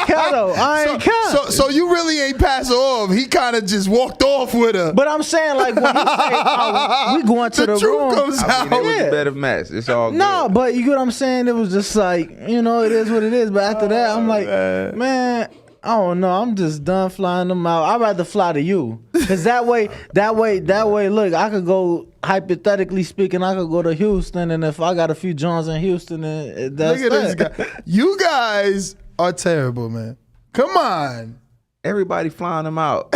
[SPEAKER 2] care though. I ain't care.
[SPEAKER 1] So you really ain't pass her off. He kind of just walked off with her.
[SPEAKER 2] But I'm saying, like, when he say, oh, we going to the
[SPEAKER 1] truth
[SPEAKER 2] room.
[SPEAKER 1] comes
[SPEAKER 3] I mean, it was
[SPEAKER 2] Yeah.
[SPEAKER 3] a better match. It's all good.
[SPEAKER 2] No, but you get what I'm saying? It was just like, you know, it is what it is. But after that, I'm like, man, I don't know. I'm just done flying them out. I'd rather fly to you. Because that way, look, I could go, hypothetically speaking, I could go to Houston. And if I got a few Johns in Houston, then that's
[SPEAKER 1] Look at
[SPEAKER 2] that.
[SPEAKER 1] this guy. You guys are terrible, man. Come on.
[SPEAKER 3] Everybody flying them out.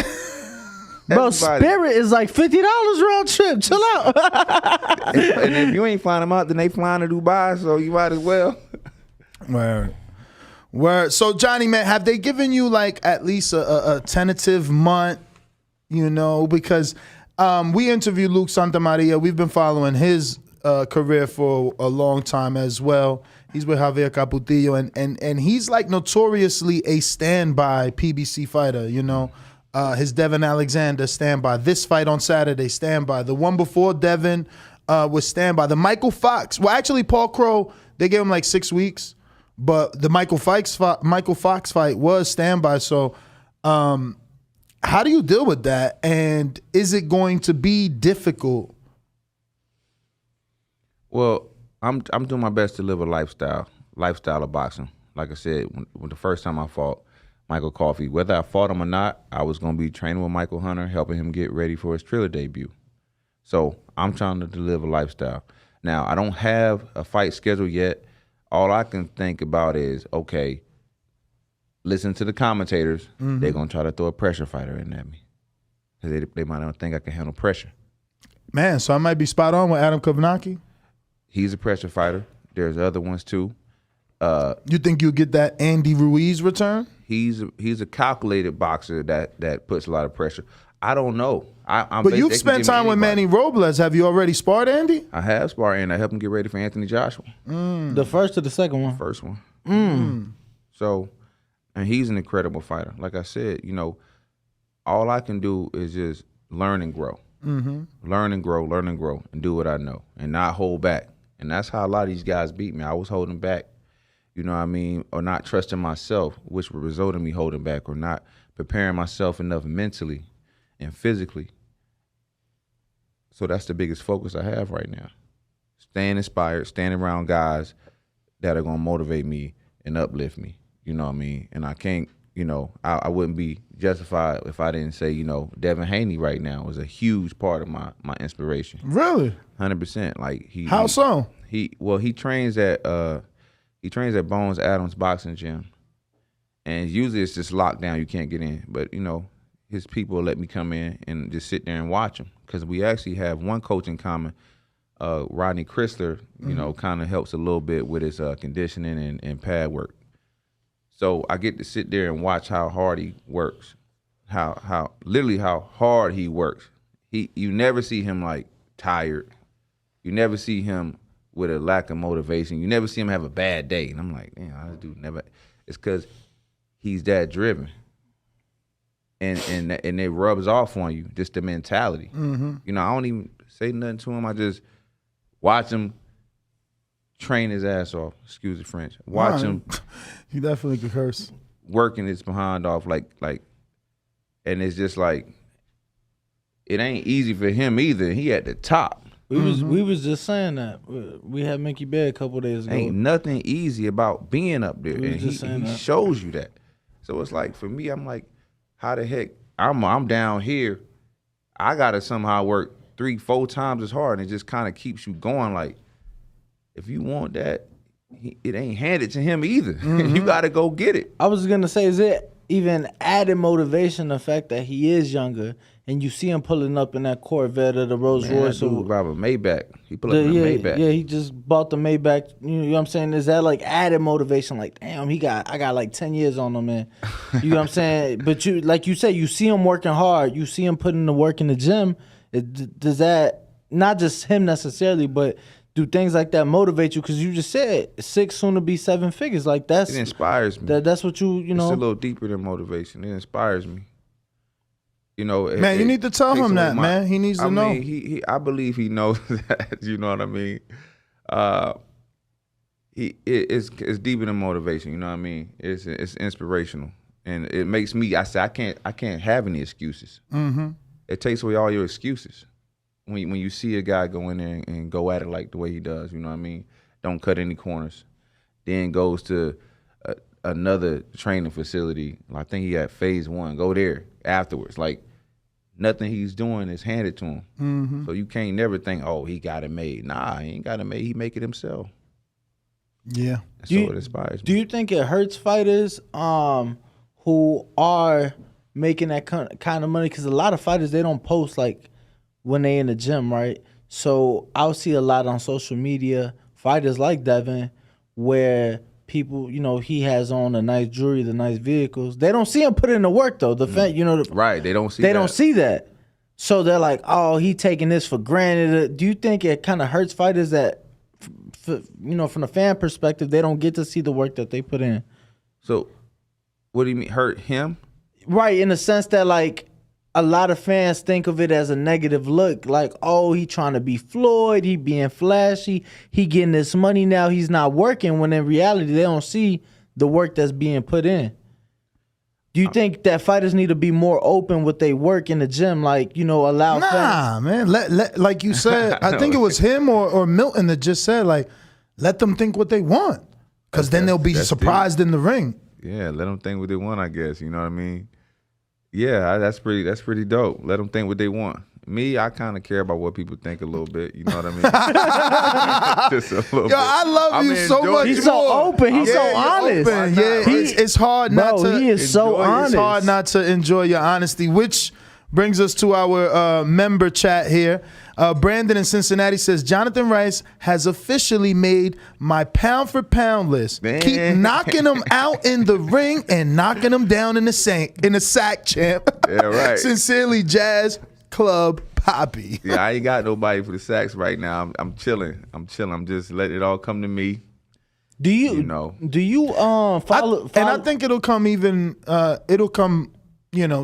[SPEAKER 2] Bro,
[SPEAKER 3] Everybody.
[SPEAKER 2] Spirit is like $50 round trip. Chill out.
[SPEAKER 3] And if you ain't flying them out, then they flying to Dubai, so you might as well.
[SPEAKER 1] Word. So Johnny, man, have they given you like at least a tentative month? You know, because we interviewed Luke Santamaria. We've been following his career for a long time as well. He's with Javier Caputillo, and he's like notoriously a standby PBC fighter. You know, his Devin Alexander standby. This fight on Saturday, standby. The one before Devin was standby. The Michael Fox. Well, actually, Paul Crow, they gave him like 6 weeks. But the Michael Fox fight was standby. So how do you deal with that? And is it going to be difficult?
[SPEAKER 3] Well, I'm doing my best to live a lifestyle of boxing. Like I said, when the first time I fought Michael Coffey, whether I fought him or not, I was going to be training with Michael Hunter, helping him get ready for his Triller debut. So I'm trying to live a lifestyle. Now, I don't have a fight scheduled yet. All I can think about is, okay, listen to the commentators. They're going to try to throw a pressure fighter in at me. Because they might not think I can handle pressure.
[SPEAKER 1] Man, so I might be spot on with Adam Kovnacki.
[SPEAKER 3] He's a pressure fighter. There's other ones too.
[SPEAKER 1] You think you'll get that Andy Ruiz return?
[SPEAKER 3] He's a calculated boxer that puts a lot of pressure. I don't know.
[SPEAKER 1] But you've spent time with Manny Robles. Have you already sparred Andy?
[SPEAKER 3] I have sparred Andy. I helped him get ready for Anthony Joshua.
[SPEAKER 2] The first or the second one?
[SPEAKER 3] First one. So, and he's an incredible fighter. Like I said, you know, all I can do is just learn and grow. Learn and grow, and do what I know, and not hold back. And that's how a lot of these guys beat me. I was holding back, you know what I mean, or not trusting myself, which would result in me holding back, or not preparing myself enough mentally and physically. So that's the biggest focus I have right now. Staying inspired, staying around guys that are gonna motivate me and uplift me. You know what I mean? And I can't, I wouldn't be justified if I didn't say, Devin Haney right now is a huge part of my inspiration.
[SPEAKER 1] Really?
[SPEAKER 3] 100%. Like
[SPEAKER 1] How so?
[SPEAKER 3] He trains at Bones Adams Boxing Gym, and usually it's just locked down. You can't get in, but his people let me come in and just sit there and watch him because we actually have one coach in common. Rodney Chrysler, kind of helps a little bit with his conditioning and pad work. So I get to sit there and watch how hard he works, how literally how hard he works. You never see him like tired. You never see him with a lack of motivation. You never see him have a bad day. And I'm like, man, this dude never. It's because he's that driven, and it rubs off on you. Just the mentality. I don't even say nothing to him. I just watch him train his ass off. Excuse the French. Watch him.
[SPEAKER 1] You definitely could curse.
[SPEAKER 3] Working his behind off like, and it's just like, it ain't easy for him either. He at the top.
[SPEAKER 2] We was just saying that. We had Mickey Bear a couple days ago.
[SPEAKER 3] Ain't nothing easy about being up there, and he
[SPEAKER 2] that.
[SPEAKER 3] shows you that. So it's like for me, I'm like, how the heck I'm down here? I gotta somehow work 3-4 times as hard, and it just kind of keeps you going. Like, if you want that, it ain't handed to him either. You gotta go get it.
[SPEAKER 2] I was gonna say, is it even added motivation the fact that he is younger and you see him pulling up in that Corvette or the Rolls Royce?
[SPEAKER 3] That dude drive a Maybach. He pull up in a Maybach.
[SPEAKER 2] Yeah, he just bought the Maybach. You know what I'm saying? Is that like added motivation? Like, damn, I got like 10 years on him, man. You know what I'm saying? But you, like you said, you see him working hard. You see him putting the work in the gym. Does that, not just him necessarily, but do things like that motivate you? Because you just said 6, soon to be 7 figures. Like it
[SPEAKER 3] inspires me.
[SPEAKER 2] That's what you know.
[SPEAKER 3] It's a little deeper than motivation. It inspires me.
[SPEAKER 1] Man, you need to tell him that, man. He needs to know.
[SPEAKER 3] I believe he knows that. You know what I mean? It's deeper than motivation. You know what I mean? It's inspirational, and it makes me. I can't have any excuses. It takes away all your excuses when you see a guy go in there and go at it like the way he does. You know what I mean? Don't cut any corners. Then goes to another training facility. I think he had phase 1. Go there afterwards. Like, nothing he's doing is handed to him. So you can't never think, oh, he got it made. Nah, he ain't got it made. He make it himself.
[SPEAKER 1] Yeah.
[SPEAKER 3] So it inspires me.
[SPEAKER 2] Do you think it hurts fighters who are making that kind of money? Because a lot of fighters, they don't post like when they in the gym, right? So I'll see a lot on social media, fighters like Devin, where people, he has on the nice jewelry, the nice vehicles. They don't see him put in the work though.
[SPEAKER 3] Right, they don't see
[SPEAKER 2] They don't see that. So they're like, oh, he taking this for granted. Do you think it kind of hurts fighters that, from the fan perspective, they don't get to see the work that they put in?
[SPEAKER 3] So what do you mean, hurt him?
[SPEAKER 2] Right, in the sense that, like, a lot of fans think of it as a negative look. Like, oh, he trying to be Floyd. He being flashy. He getting this money now. He's not working, when in reality, they don't see the work that's being put in. Do you think that fighters need to be more open with their work in the gym? Like, allow fans?
[SPEAKER 1] Nah, man. Let like you said, I think it was him or Milton that just said, like, let them think what they want. Because then they'll be surprised in the ring.
[SPEAKER 3] Yeah, let them think what they want, I guess. You know what I mean? Yeah, that's pretty dope. Let them think what they want. Me, I kind of care about what people think a little bit. You know what I mean? Just a little bit.
[SPEAKER 1] I love you so much.
[SPEAKER 2] He's so open. He's so honest.
[SPEAKER 1] Yeah, it's hard not to.
[SPEAKER 2] He is so honest.
[SPEAKER 1] It's hard not to enjoy your honesty, which brings us to our member chat here. Brandon in Cincinnati says, Jonathan Rice has officially made my pound for pound list.
[SPEAKER 3] Man.
[SPEAKER 1] Keep knocking him out in the ring and knocking him down in the sack, champ.
[SPEAKER 3] Yeah, right.
[SPEAKER 1] Sincerely, Jazz Club Poppy.
[SPEAKER 3] Yeah, I ain't got nobody for the sacks right now. I'm chilling. I'm just letting it all come to me.
[SPEAKER 2] Do you follow?
[SPEAKER 1] And I think it'll come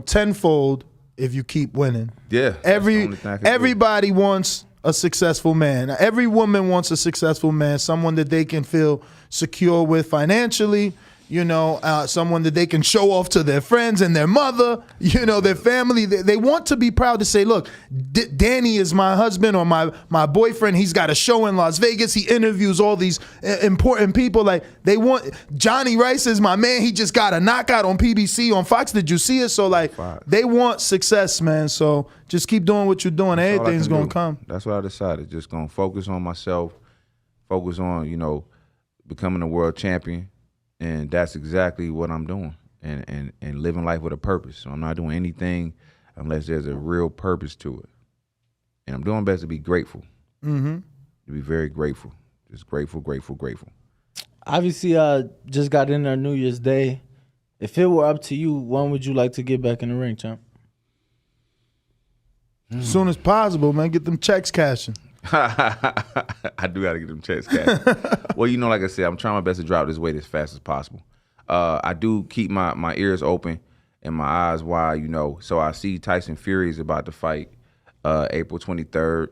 [SPEAKER 1] tenfold if you keep winning.
[SPEAKER 3] Yeah.
[SPEAKER 1] Everybody wants a successful man. Every woman wants a successful man, someone that they can feel secure with financially, someone that they can show off to their friends and their mother, their family. They want to be proud to say, look, Danny is my husband or my boyfriend. He's got a show in Las Vegas. He interviews all these important people. Like, they want, Jonnie Rice is my man. He just got a knockout on PBC on Fox. Did you see it? So, like, they want success, man. So just keep doing what you're doing. Everything's going to come.
[SPEAKER 3] That's what I decided. Just going to focus on myself, focus on, becoming a world champion. And that's exactly what I'm doing, and living life with a purpose. So I'm not doing anything unless there's a real purpose to it. And I'm doing my best to be grateful. To be very grateful. Just grateful, grateful, grateful.
[SPEAKER 2] Obviously, just got in there New Year's Day. If it were up to you, when would you like to get back in the ring, champ?
[SPEAKER 1] As soon as possible, man. Get them checks cashing.
[SPEAKER 3] I do got to get them checks cashed. Well, like I said, I'm trying my best to drop this weight as fast as possible. I do keep my ears open and my eyes wide, So I see Tyson Fury is about to fight April 23rd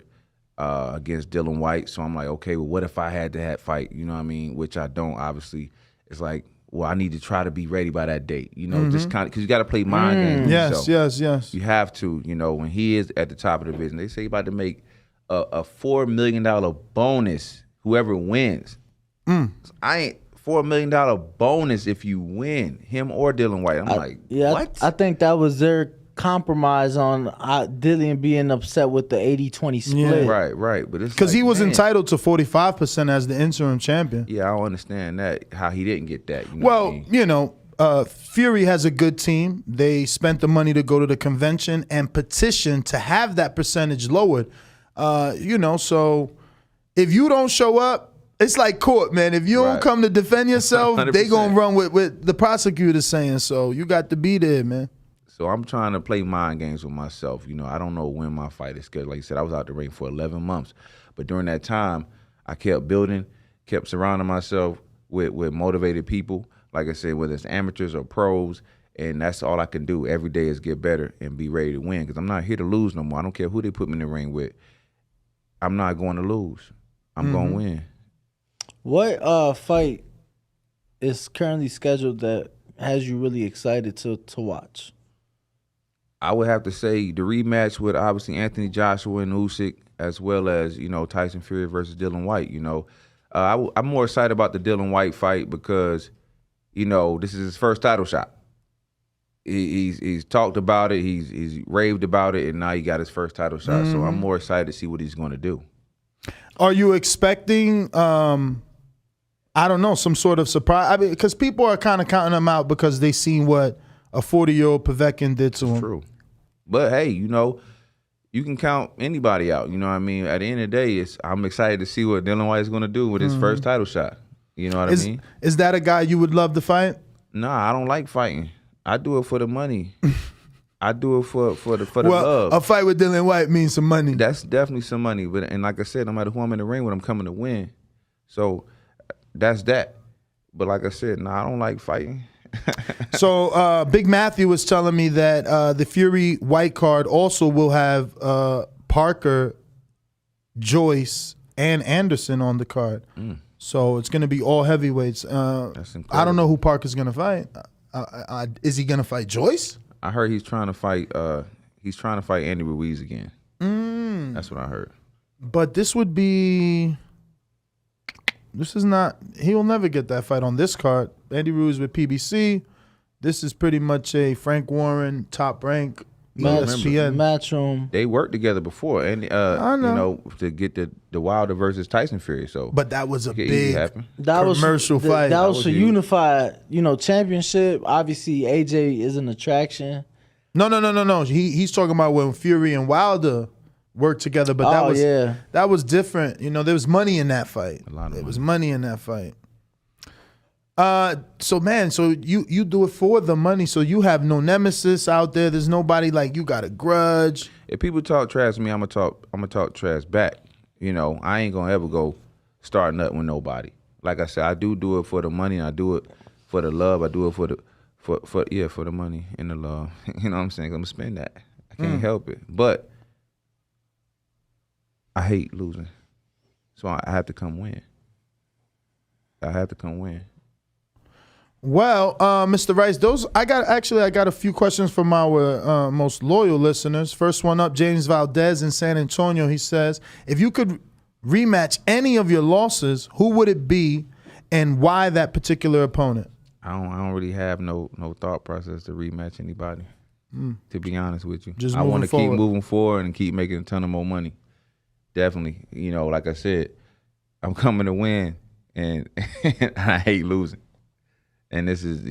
[SPEAKER 3] against Dillian Whyte. So I'm like, okay, well, what if I had that fight? You know what I mean? Which I don't, obviously. It's like, well, I need to try to be ready by that date, just kind of, because you got to play mind games.
[SPEAKER 1] Yes.
[SPEAKER 3] You have to, when he is at the top of the division. They say he's about to make a $4 million bonus whoever wins. I ain't $4 million bonus if you win, him or Dillian Whyte. I'm what?
[SPEAKER 2] I think that was their compromise on Dillian being upset with the 80-20 split.
[SPEAKER 3] Right. But it's
[SPEAKER 1] because he was entitled to 45% as the interim champion.
[SPEAKER 3] Yeah, I don't understand that, how he didn't get that.
[SPEAKER 1] Fury has a good team. They spent the money to go to the convention and petition to have that percentage lowered. So if you don't show up, it's like court, man. If you don't come to defend yourself,
[SPEAKER 3] 100%.
[SPEAKER 1] they gonna run with the prosecutor saying. So you got to be there, man.
[SPEAKER 3] So I'm trying to play mind games with myself. I don't know when my fight is scheduled. Like you said, I was out the ring for 11 months. But during that time, I kept building, kept surrounding myself with motivated people. Like I said, whether it's amateurs or pros, and that's all I can do every day is get better and be ready to win, because I'm not here to lose no more. I don't care who they put me in the ring with. I'm not going to lose. I'm going to win.
[SPEAKER 2] What fight is currently scheduled that has you really excited to watch?
[SPEAKER 3] I would have to say the rematch with obviously Anthony Joshua and Usyk, as well as Tyson Fury versus Dillian Whyte. I'm more excited about the Dillian Whyte fight because this is his first title shot. He's talked about it, he's raved about it, and now he got his first title shot. So I'm more excited to see what he's going to do.
[SPEAKER 1] Are you expecting, some sort of surprise? I mean, because people are kind of counting him out because they seen what a 40-year-old Povetkin did to him.
[SPEAKER 3] True. But hey, you can count anybody out. You know what I mean? At the end of the day, I'm excited to see what Dillian Whyte is going to do with his first title shot. You know what I mean?
[SPEAKER 1] Is that a guy you would love to fight?
[SPEAKER 3] Nah, I don't like fighting. I do it for the money. I do it for the love.
[SPEAKER 1] A fight with Dillian Whyte means some money.
[SPEAKER 3] That's definitely some money. And like I said, no matter who I'm in the ring with, I'm coming to win. So that's that. But like I said, I don't like fighting.
[SPEAKER 1] So Big Matthew was telling me that the Fury Whyte card also will have Parker, Joyce, and Anderson on the card. So it's going to be all heavyweights.
[SPEAKER 3] That's incredible.
[SPEAKER 1] I don't know who Parker's going to fight. Is he going to fight Joyce?
[SPEAKER 3] I heard he's trying to fight. He's trying to fight Andy Ruiz again. That's what I heard.
[SPEAKER 1] But this would be. This is not. He will never get that fight on this card. Andy Ruiz with PBC. This is pretty much a Frank Warren top rank ESPN
[SPEAKER 2] matchroom.
[SPEAKER 3] They worked together before, and
[SPEAKER 1] I know.
[SPEAKER 3] to get the Wilder versus Tyson Fury. So,
[SPEAKER 1] but that was a big
[SPEAKER 2] commercial
[SPEAKER 1] fight.
[SPEAKER 2] That was for unified, championship. Obviously, AJ is an attraction.
[SPEAKER 1] No. He's talking about when Fury and Wilder worked together, but that was different. There was money in that fight. There was money in that fight. So you do it for the money. So you have no nemesis out there. There's nobody like you got a grudge.
[SPEAKER 3] If people talk trash to me, I'm gonna talk trash back. I ain't gonna ever go start nothing with nobody. Like I said, I do it for the money. I do it for the love. I do it for the money and the love. You know what I'm saying? I'm gonna spend that. I can't help it. But I hate losing, so I have to come win.
[SPEAKER 1] Well, Mr. Rice, I got a few questions from our most loyal listeners. First one up, James Valdez in San Antonio. He says, if you could rematch any of your losses, who would it be and why that particular opponent?
[SPEAKER 3] I don't really have no thought process to rematch anybody. To be honest with you,
[SPEAKER 1] Just
[SPEAKER 3] I want to keep
[SPEAKER 1] forward.
[SPEAKER 3] moving forward and keep making a ton of more money. Definitely, like I said, I'm coming to win, and I hate losing. And this is,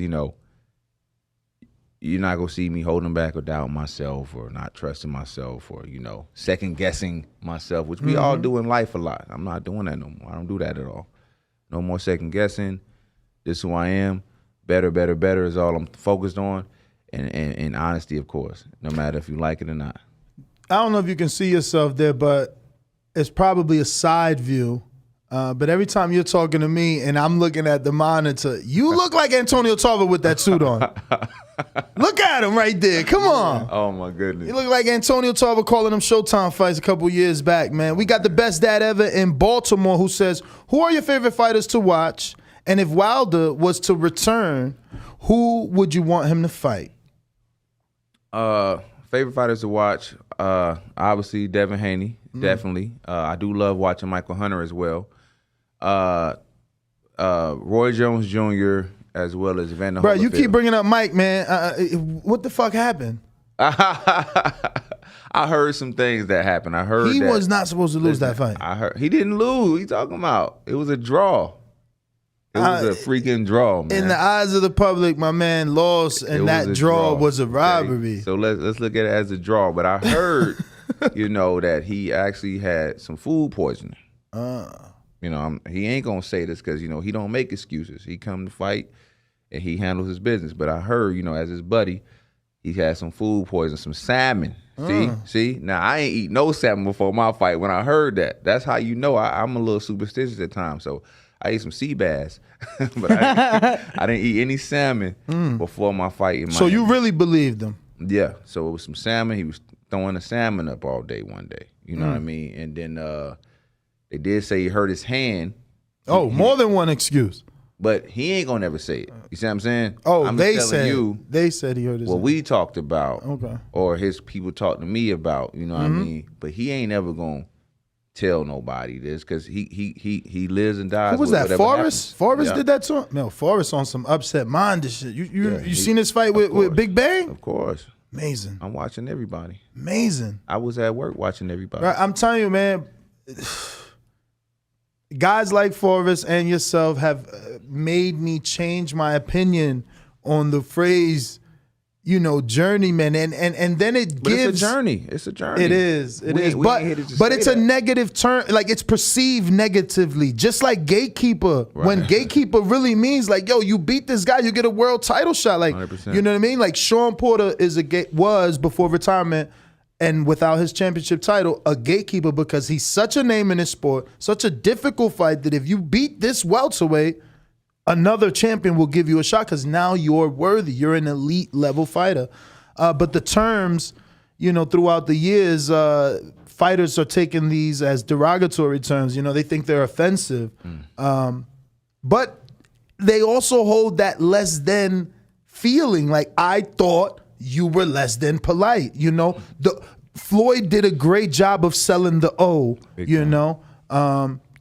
[SPEAKER 3] you're not gonna see me holding back or doubting myself or not trusting myself or second guessing myself, which we all do in life a lot. I'm not doing that no more. I don't do that at all. No more second guessing. This is who I am. Better is all I'm focused on. And honesty, of course, no matter if you like it or not.
[SPEAKER 1] I don't know if you can see yourself there, but it's probably a side view. But every time you're talking to me and I'm looking at the monitor, you look like Antonio Tarver with that suit on. Look at him right there. Come on.
[SPEAKER 3] Oh, my goodness.
[SPEAKER 1] You look like Antonio Tarver calling them Showtime fights a couple years back, man. We got the best dad ever in Baltimore who says, who are your favorite fighters to watch? And if Wilder was to return, who would you want him to fight?
[SPEAKER 3] Favorite fighters to watch, obviously Devin Haney, definitely. I do love watching Michael Hunter as well. Roy Jones Jr. as well as Evander
[SPEAKER 1] Bro, you
[SPEAKER 3] Holyfield.
[SPEAKER 1] keep bringing up Mike, man. What the fuck happened?
[SPEAKER 3] I heard some things that happened. I heard
[SPEAKER 1] He
[SPEAKER 3] that,
[SPEAKER 1] was not supposed to lose that fight.
[SPEAKER 3] I heard he didn't lose. What you talking about? It was a draw. It was a freaking draw, man.
[SPEAKER 1] In the eyes of the public, my man lost,
[SPEAKER 3] It
[SPEAKER 1] and
[SPEAKER 3] was
[SPEAKER 1] that
[SPEAKER 3] a
[SPEAKER 1] draw was a
[SPEAKER 3] okay?
[SPEAKER 1] robbery.
[SPEAKER 3] So let's look at it as a draw. But I heard, that he actually had some food poisoning. He ain't gonna say this because he don't make excuses. He come to fight and he handles his business. But I heard, as his buddy, he had some food poisoning, some salmon. See. Now I ain't eat no salmon before my fight. When I heard that, that's how I'm a little superstitious at times. So I ate some sea bass, but I didn't eat any salmon before my fight.
[SPEAKER 1] So you really believed him?
[SPEAKER 3] Yeah. So it was some salmon. He was throwing the salmon up all day one day. You know what I mean? And then they did say he hurt his hand.
[SPEAKER 1] Oh, more than one excuse.
[SPEAKER 3] But he ain't gonna never say it. You see what I'm saying?
[SPEAKER 1] Oh,
[SPEAKER 3] I'm
[SPEAKER 1] they
[SPEAKER 3] just telling
[SPEAKER 1] said
[SPEAKER 3] you
[SPEAKER 1] they said he hurt his
[SPEAKER 3] what
[SPEAKER 1] hand.
[SPEAKER 3] we talked about,
[SPEAKER 1] Okay.
[SPEAKER 3] or his people talked to me about. You know what I mean? But he ain't ever gonna tell nobody this because he lives and dies.
[SPEAKER 1] Who was
[SPEAKER 3] with
[SPEAKER 1] that?
[SPEAKER 3] whatever
[SPEAKER 1] Forrest?
[SPEAKER 3] happens.
[SPEAKER 1] Forrest
[SPEAKER 3] Yeah.
[SPEAKER 1] did that to him? No, Forrest on some upset minded shit. You
[SPEAKER 3] he-
[SPEAKER 1] seen his fight with
[SPEAKER 3] course.
[SPEAKER 1] Big Bang?
[SPEAKER 3] Of course,
[SPEAKER 1] Amazing.
[SPEAKER 3] I'm watching everybody.
[SPEAKER 1] Amazing.
[SPEAKER 3] I was at work watching everybody.
[SPEAKER 1] Right, I'm telling you, man, guys like Forrest and yourself have made me change my opinion on the phrase, journeyman. And then it
[SPEAKER 3] But
[SPEAKER 1] gives
[SPEAKER 3] it's a journey. It's a journey.
[SPEAKER 1] It is. It
[SPEAKER 3] We
[SPEAKER 1] is.
[SPEAKER 3] ain't here to just
[SPEAKER 1] But
[SPEAKER 3] say
[SPEAKER 1] it's a
[SPEAKER 3] that.
[SPEAKER 1] negative term. Like it's perceived negatively. Just like gatekeeper. When gatekeeper really means like, yo, you beat this guy, you get a world title shot. Like
[SPEAKER 3] 100%.
[SPEAKER 1] you know what I mean? Like Sean Porter was before retirement and without his championship title, a gatekeeper because he's such a name in his sport, such a difficult fight that if you beat this welterweight, another champion will give you a shot because now you're worthy. You're an elite level fighter. But the terms, throughout the years, fighters are taking these as derogatory terms. They think they're offensive. But they also hold that less than feeling. Like, I thought you were less than polite. Floyd did a great job of selling the O,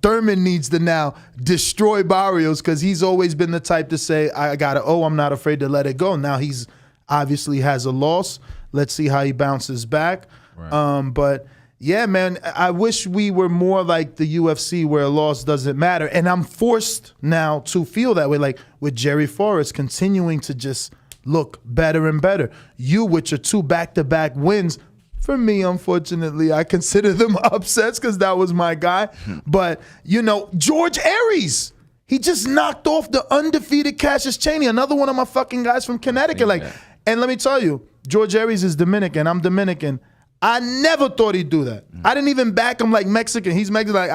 [SPEAKER 1] Thurman needs to now destroy Barrios because he's always been the type to say, I got to I'm not afraid to let it go. Now he's obviously has a loss. Let's see how he bounces back. Right. But yeah, man, I wish we were more like the UFC where a loss doesn't matter. And I'm forced now to feel that way, like with Jerry Forrest continuing to just look better and better. You with your 2 back-to-back wins. For me, unfortunately, I consider them upsets because that was my guy. But, George Aries, he just knocked off the undefeated Cassius Chaney, another one of my fucking guys from Connecticut. And let me tell you, George Aries is Dominican. I'm Dominican. I never thought he'd do that. I didn't even back him like Mexican. He's Mexican.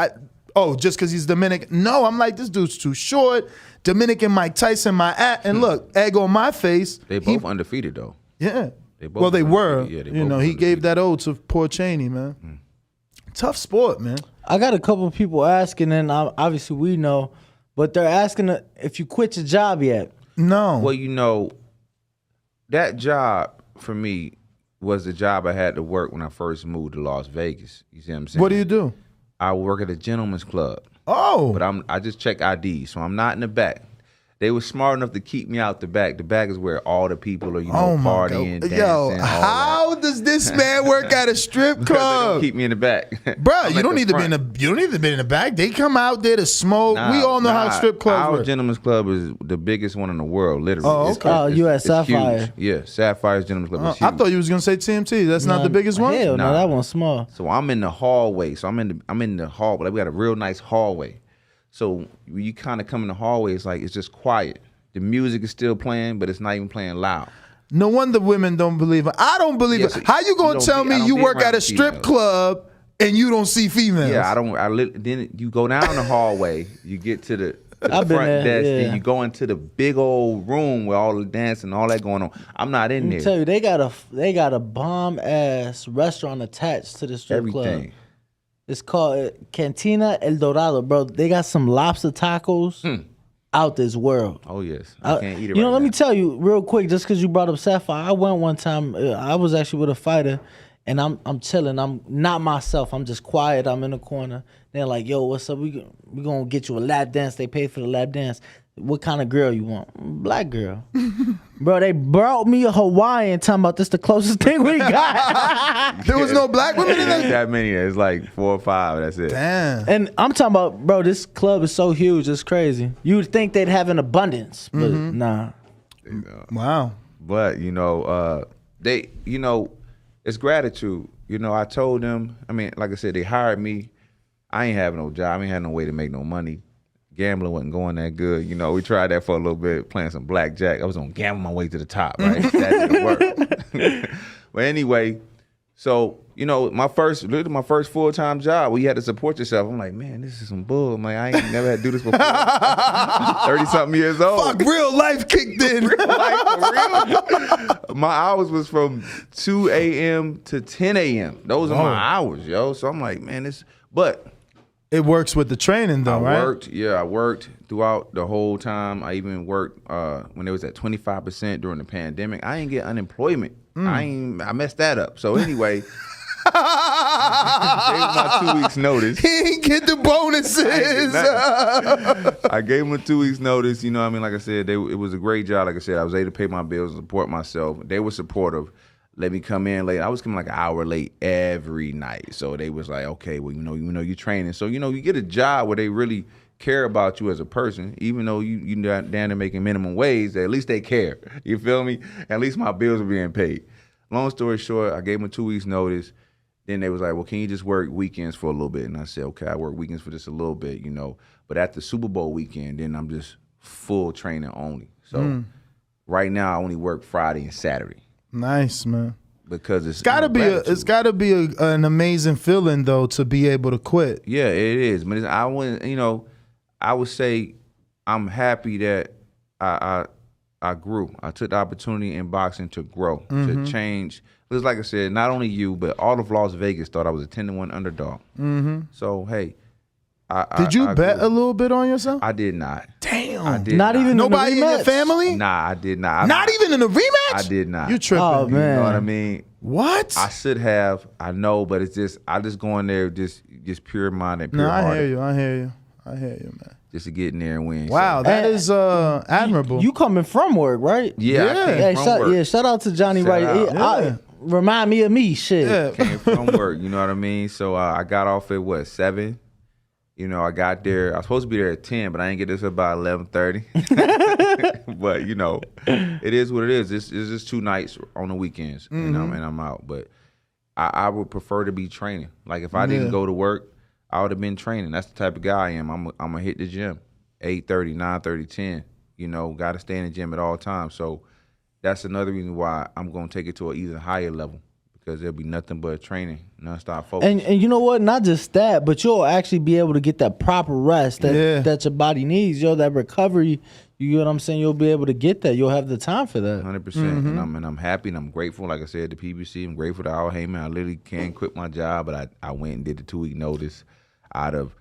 [SPEAKER 1] Just because he's Dominican. No, I'm like, this dude's too short. Dominican Mike Tyson, and look, egg on my face.
[SPEAKER 3] They both undefeated though.
[SPEAKER 1] Yeah.
[SPEAKER 3] They
[SPEAKER 1] were.
[SPEAKER 3] Yeah, they both
[SPEAKER 1] he gave that O to poor Chaney, man. Tough sport, man.
[SPEAKER 2] I got a couple of people asking, and obviously we know, but they're asking if you quit your job yet.
[SPEAKER 1] No.
[SPEAKER 3] Well, you know, that job for me was the job I had to work when I first moved to Las Vegas. You see what I'm saying?
[SPEAKER 1] What do you do?
[SPEAKER 3] I work at a gentleman's club.
[SPEAKER 1] Oh.
[SPEAKER 3] But I just check ID, so I'm not in the back. They were smart enough to keep me out the back. The back is where all the people are,
[SPEAKER 1] Oh my
[SPEAKER 3] partying,
[SPEAKER 1] God.
[SPEAKER 3] dancing,
[SPEAKER 1] Yo,
[SPEAKER 3] all that.
[SPEAKER 1] how does this man work at a strip
[SPEAKER 3] They don't
[SPEAKER 1] club?
[SPEAKER 3] keep me in the back.
[SPEAKER 1] Bro,
[SPEAKER 3] I'm
[SPEAKER 1] you
[SPEAKER 3] at
[SPEAKER 1] don't
[SPEAKER 3] the
[SPEAKER 1] need to be in
[SPEAKER 3] front.
[SPEAKER 1] the you don't need to be in the back. They come out there to smoke. We all know how strip clubs
[SPEAKER 3] Our
[SPEAKER 1] work.
[SPEAKER 3] gentleman's club is the biggest one in the world, literally.
[SPEAKER 1] Oh,
[SPEAKER 3] It's-
[SPEAKER 1] okay.
[SPEAKER 2] Oh,
[SPEAKER 3] it's-
[SPEAKER 2] you at
[SPEAKER 3] it's
[SPEAKER 2] Sapphire.
[SPEAKER 3] huge. Yeah, Sapphire's gentleman's club is
[SPEAKER 1] I
[SPEAKER 3] huge.
[SPEAKER 1] thought you was gonna say TMT. That's not the biggest one.
[SPEAKER 2] Hell no,
[SPEAKER 3] Nah.
[SPEAKER 2] that one's small.
[SPEAKER 3] So I'm in the hallway. So I'm in the hall, but we got a real nice hallway. So when you kind of come in the hallway, it's like it's just quiet. The music is still playing, but it's not even playing loud.
[SPEAKER 1] No wonder women don't believe it. I don't believe
[SPEAKER 3] Yeah,
[SPEAKER 1] it.
[SPEAKER 3] so
[SPEAKER 1] How you gonna
[SPEAKER 3] you don't
[SPEAKER 1] tell
[SPEAKER 3] be- I
[SPEAKER 1] me
[SPEAKER 3] don't
[SPEAKER 1] you
[SPEAKER 3] be
[SPEAKER 1] work
[SPEAKER 3] around
[SPEAKER 1] at a strip
[SPEAKER 3] females.
[SPEAKER 1] club and you don't see females?
[SPEAKER 3] Yeah, I don't. Then you go down the hallway, you get to the
[SPEAKER 2] I've been
[SPEAKER 3] front
[SPEAKER 2] there,
[SPEAKER 3] desk,
[SPEAKER 2] yeah.
[SPEAKER 3] and you go into the big old room where all the dancing, all that going on. I'm not in
[SPEAKER 2] Let me
[SPEAKER 3] there.
[SPEAKER 2] tell you, they got a bomb ass restaurant attached to the strip club.
[SPEAKER 3] Everything.
[SPEAKER 2] It's called Cantina El Dorado, bro. They got some lobster tacos out this world.
[SPEAKER 3] Oh yes, I can't eat it.
[SPEAKER 2] You know,
[SPEAKER 3] right
[SPEAKER 2] let me
[SPEAKER 3] now.
[SPEAKER 2] tell you real quick, just because you brought up Sapphire, I went one time. I was actually with a fighter, and I'm chilling. I'm not myself. I'm just quiet. I'm in the corner. They're like, "Yo, what's up? We gonna get you a lap dance." They paid for the lap dance. What kind of girl you want? Black girl. Bro, they brought me a Hawaiian. Talking about this the closest thing we got.
[SPEAKER 1] There was no black women in
[SPEAKER 3] Ain't
[SPEAKER 1] there.
[SPEAKER 3] that many. It's like 4 or 5. That's it.
[SPEAKER 1] Damn.
[SPEAKER 2] And I'm talking about, bro, this club is so huge. It's crazy. You would think they'd have an abundance, but nah.
[SPEAKER 1] Wow.
[SPEAKER 3] But they, it's gratitude. I told them. I mean, like I said, they hired me. I ain't having no job. I ain't had no way to make no money. Gambling wasn't going that good. We tried that for a little bit, playing some blackjack. I was gonna gamble my way to the top, right? That didn't work. But anyway, so my first full time job where you had to support yourself. I'm like, man, this is some bull. I'm like, I ain't never had to do this before. 30-something years old.
[SPEAKER 1] Fuck, real life kicked in.
[SPEAKER 3] Like, for real. My hours was from 2 a.m. to 10 a.m. Those are my hours, yo. So I'm like, man, but
[SPEAKER 1] It works with the training though, right?
[SPEAKER 3] I worked throughout the whole time. I even worked when it was at 25% during the pandemic. I ain't get unemployment. I messed that up. So anyway, gave my 2 weeks notice.
[SPEAKER 1] He ain't get the bonuses.
[SPEAKER 3] I gave them a 2 weeks notice. You know what I mean? Like I said, it was a great job. Like I said, I was able to pay my bills and support myself. They were supportive. Let me come in late. I was coming like an hour late every night. So they was like, okay, well, you're training. So, you get a job where they really care about you as a person. Even though you down there making minimum wage, at least they care. You feel me? At least my bills are being paid. Long story short, I gave them a 2 weeks notice. Then they was like, well, can you just work weekends for a little bit? And I said, okay, I work weekends for just a little bit, But at the Super Bowl weekend, then I'm just full training only. So right now I only work Friday and Saturday.
[SPEAKER 1] Nice, man.
[SPEAKER 3] Because it's
[SPEAKER 1] Gotta be
[SPEAKER 3] gratitude.
[SPEAKER 1] an amazing feeling though to be able to quit.
[SPEAKER 3] Yeah, it is. But I wouldn't, I would say I'm happy that I grew. I took the opportunity in boxing to grow, to change. Because like I said, not only you, but all of Las Vegas thought I was a 10-1 underdog. So hey,
[SPEAKER 1] Did you bet
[SPEAKER 3] grew.
[SPEAKER 1] a little bit on yourself?
[SPEAKER 3] I did not.
[SPEAKER 1] Damn.
[SPEAKER 3] I did
[SPEAKER 2] Not even in the
[SPEAKER 1] Nobody in your
[SPEAKER 2] rematch?
[SPEAKER 1] family?
[SPEAKER 3] Nah, I did not.
[SPEAKER 1] Not even in a rematch?
[SPEAKER 3] I did not.
[SPEAKER 1] You tripping.
[SPEAKER 2] Oh, man.
[SPEAKER 3] You know what I mean?
[SPEAKER 1] What?
[SPEAKER 3] I should have. I know, but it's just I just go in there just pure minded, pure
[SPEAKER 1] No, I
[SPEAKER 3] hearted,
[SPEAKER 1] hear you, man.
[SPEAKER 3] just to get in there and win.
[SPEAKER 1] Wow,
[SPEAKER 3] So,
[SPEAKER 1] that is admirable.
[SPEAKER 2] You coming from work, right?
[SPEAKER 3] yeah, I came
[SPEAKER 2] Hey,
[SPEAKER 3] from work.
[SPEAKER 2] shout out to Jonnie
[SPEAKER 3] Shout
[SPEAKER 2] Rice.
[SPEAKER 3] out.
[SPEAKER 1] Yeah.
[SPEAKER 2] Remind me of me, shit.
[SPEAKER 1] yeah.
[SPEAKER 3] Came from work, you know what I mean? So I got off at 7? I got there. I was supposed to be there at 10, but I didn't get there till about 11:30. But it is what it is. It's just 2 nights on the weekends, and I'm out. But I would prefer to be training. Like if I didn't go to work, I would have been training. That's the type of guy I am. I'm gonna hit the gym 8:30, 9:30, 10. Got to stay in the gym at all times. So that's another reason why I'm gonna take it to an even higher level. Because there'll be nothing but training, nonstop focus.
[SPEAKER 2] And you know what? Not just that, but you'll actually be able to get that proper rest that your body needs. That recovery. You know what I'm saying? You'll be able to get that. You'll have the time for that.
[SPEAKER 3] 100%. And I'm happy and I'm grateful. Like I said, the PBC, I'm grateful to Al Heyman. I literally can't quit my job, but I went and did the 2 week notice out of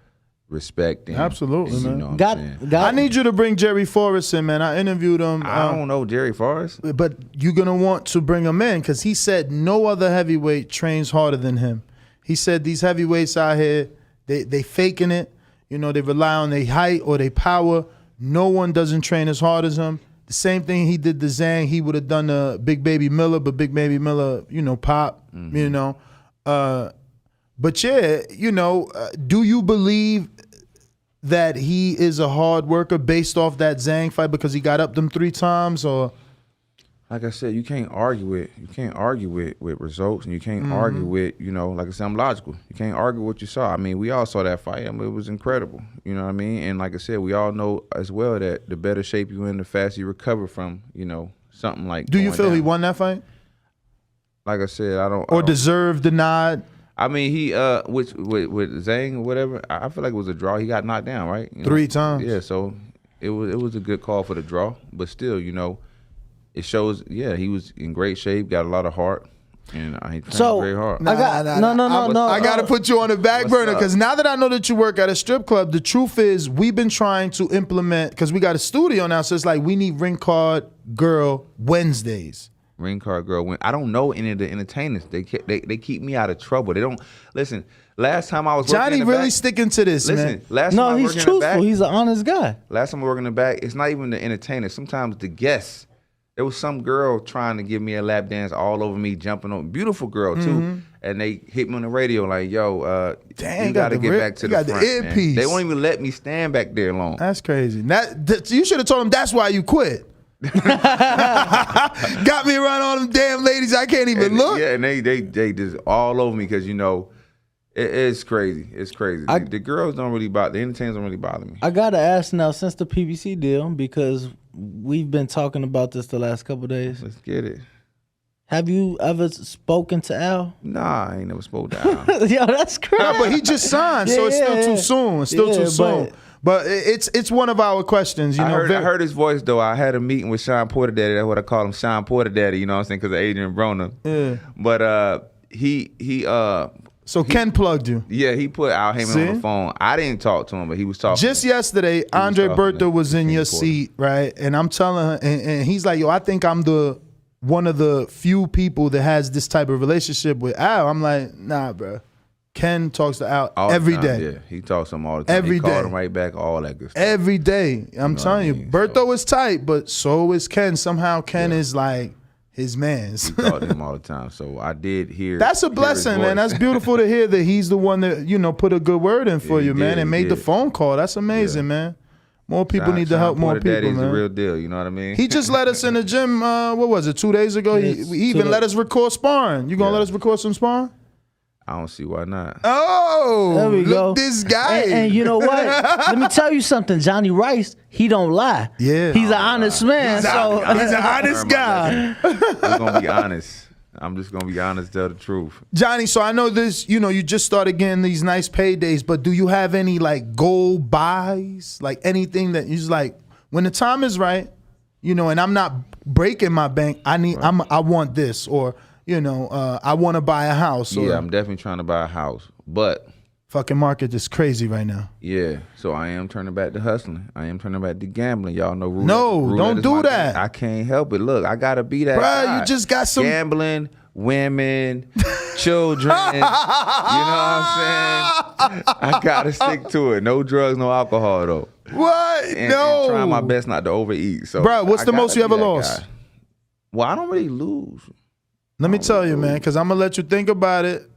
[SPEAKER 3] respect. And,
[SPEAKER 1] Absolutely,
[SPEAKER 3] and,
[SPEAKER 1] man.
[SPEAKER 3] You know what I'm saying?
[SPEAKER 1] I need you to bring Jerry Forrest in, man. I interviewed him.
[SPEAKER 3] I don't know Jerry Forrest.
[SPEAKER 1] But you're going to want to bring him in because he said no other heavyweight trains harder than him. He said these heavyweights out here, they faking it. You know, they rely on their height or their power. No one doesn't train as hard as him. The same thing he did to Dazn, he would have done to Big Baby Miller, but Big Baby Miller, you know, pop, you know. But yeah, you know, do you believe that he is a hard worker based off that Zhang fight because he got up them 3 times, or?
[SPEAKER 3] Like I said, you can't argue with results, and you can't argue with, you know, like I said, I'm logical. You can't argue what you saw. I mean, we all saw that fight. I mean, it was incredible. You know what I mean? And like I said, we all know as well that the better shape you in, the faster you recover from, you know, something like.
[SPEAKER 1] Do you feel
[SPEAKER 3] down.
[SPEAKER 1] he won that fight?
[SPEAKER 3] Like I said, I don't.
[SPEAKER 1] Or deserved the nod?
[SPEAKER 3] I mean, he with Zhang or whatever, I feel like it was a draw. He got knocked down, right? You know?
[SPEAKER 1] 3 times.
[SPEAKER 3] Yeah, so it was a good call for the draw, but still, you know. It shows, yeah, he was in great shape, got a lot of heart, and he trained very hard.
[SPEAKER 2] No.
[SPEAKER 1] I got to put you on the back burner because now that I know that you work at a strip club, the truth is we've been trying to implement, because we got a studio now, so it's like we need Ring Card Girl Wednesdays.
[SPEAKER 3] Ring Card Girl, I don't know any of the entertainers. They keep me out of trouble. They don't, listen, last time I was working
[SPEAKER 1] Johnny
[SPEAKER 3] in the
[SPEAKER 1] really
[SPEAKER 3] back,
[SPEAKER 1] sticking to this, man.
[SPEAKER 3] Last time I
[SPEAKER 2] he's
[SPEAKER 3] worked in the
[SPEAKER 2] truthful.
[SPEAKER 3] back,
[SPEAKER 2] He's an honest guy.
[SPEAKER 3] last time I worked in the back, it's not even the entertainers. Sometimes the guests. There was some girl trying to give me a lap dance all over me, jumping on. Beautiful girl, too. And they hit me on the radio like, yo,
[SPEAKER 1] Damn,
[SPEAKER 3] you got to get back to the front,
[SPEAKER 1] the earpiece.
[SPEAKER 3] They won't even let me stand back there long.
[SPEAKER 1] That's crazy. You should have told him that's why you quit. Got me around all them damn ladies. I can't even look.
[SPEAKER 3] Yeah, and they just all over me because, you know, it's crazy. It's crazy. The girls don't really bother. The entertainers don't really bother me.
[SPEAKER 2] I got to ask now, since the PBC deal, because we've been talking about this the last couple of days.
[SPEAKER 3] Let's get it.
[SPEAKER 2] Have you ever spoken to Al?
[SPEAKER 3] Nah, I ain't never spoke to Al.
[SPEAKER 2] Yo, that's crazy.
[SPEAKER 1] Nah, but he just signed, so it's still too soon. It's still too soon. But it's one of our questions. You know,
[SPEAKER 3] I heard his voice, though. I had a meeting with Sean Porter Daddy. That's what I call him, Sean Porter Daddy, you know what I'm saying, because of Adrian Broner.
[SPEAKER 1] Yeah.
[SPEAKER 3] But
[SPEAKER 1] So Ken plugged you.
[SPEAKER 3] Yeah, he put Al Heyman on the phone. I didn't talk to him, but he was talking.
[SPEAKER 1] Just yesterday, Andre Bertha was in your seat, right? And I'm telling her, and he's like, yo, I think I'm one of the few people that has this type of relationship with Al. I'm like, nah, bro. Ken talks to Al every day.
[SPEAKER 3] Yeah, he talks to him all the time.
[SPEAKER 1] Every
[SPEAKER 3] he called
[SPEAKER 1] day.
[SPEAKER 3] him right back, all that good stuff.
[SPEAKER 1] Every day. I'm telling you, Bertha is tight, but so is Ken. Somehow Ken is like his man's.
[SPEAKER 3] He talked to him all the time. So I did hear.
[SPEAKER 1] That's a blessing, man. That's beautiful to hear that he's the one that, you know, put a good word in for you, man, and made the phone call. That's amazing, man. More people need to help more people,
[SPEAKER 3] Daddy's
[SPEAKER 1] man.
[SPEAKER 3] the real deal, you know what I mean?
[SPEAKER 1] He just let us in the gym, what was it, 2 days ago? He even let us record sparring. You gonna let us record some sparring?
[SPEAKER 3] I don't see why not.
[SPEAKER 1] Oh,
[SPEAKER 2] There we go.
[SPEAKER 1] look this guy.
[SPEAKER 2] And you know what? Let me tell you something. Jonnie Rice, he don't lie.
[SPEAKER 1] Yeah.
[SPEAKER 2] He's an honest man.
[SPEAKER 1] He's an honest guy.
[SPEAKER 3] I'm gonna be honest. I'm just gonna be honest, tell the truth.
[SPEAKER 1] Johnny, so I know this, you know, you just started getting these nice paydays, but do you have any like gold buys? Like anything that you just like, when the time is right, you know, and I'm not breaking my bank, I want this, or, you know, I want to buy a house. Or,
[SPEAKER 3] Yeah, I'm definitely trying to buy a house. But
[SPEAKER 1] fucking market is crazy right now.
[SPEAKER 3] yeah, so I am turning back to hustling. I am turning back to gambling. Y'all know roulette.
[SPEAKER 1] No,
[SPEAKER 3] roulette
[SPEAKER 1] don't
[SPEAKER 3] is
[SPEAKER 1] do
[SPEAKER 3] my
[SPEAKER 1] that.
[SPEAKER 3] thing. I can't help it. Look, I gotta be that
[SPEAKER 1] Bruh,
[SPEAKER 3] guy.
[SPEAKER 1] you just got some
[SPEAKER 3] gambling, women, children. You know what I'm saying? I gotta stick to it. No drugs, no alcohol though.
[SPEAKER 1] What?
[SPEAKER 3] And
[SPEAKER 1] No.
[SPEAKER 3] trying my best not to overeat. So,
[SPEAKER 1] Bruh, what's
[SPEAKER 3] I
[SPEAKER 1] the
[SPEAKER 3] gotta
[SPEAKER 1] most you
[SPEAKER 3] be
[SPEAKER 1] ever
[SPEAKER 3] that
[SPEAKER 1] lost?
[SPEAKER 3] guy. Well, I don't really lose.
[SPEAKER 1] Let me tell you, man, because I'm going to let you think about it.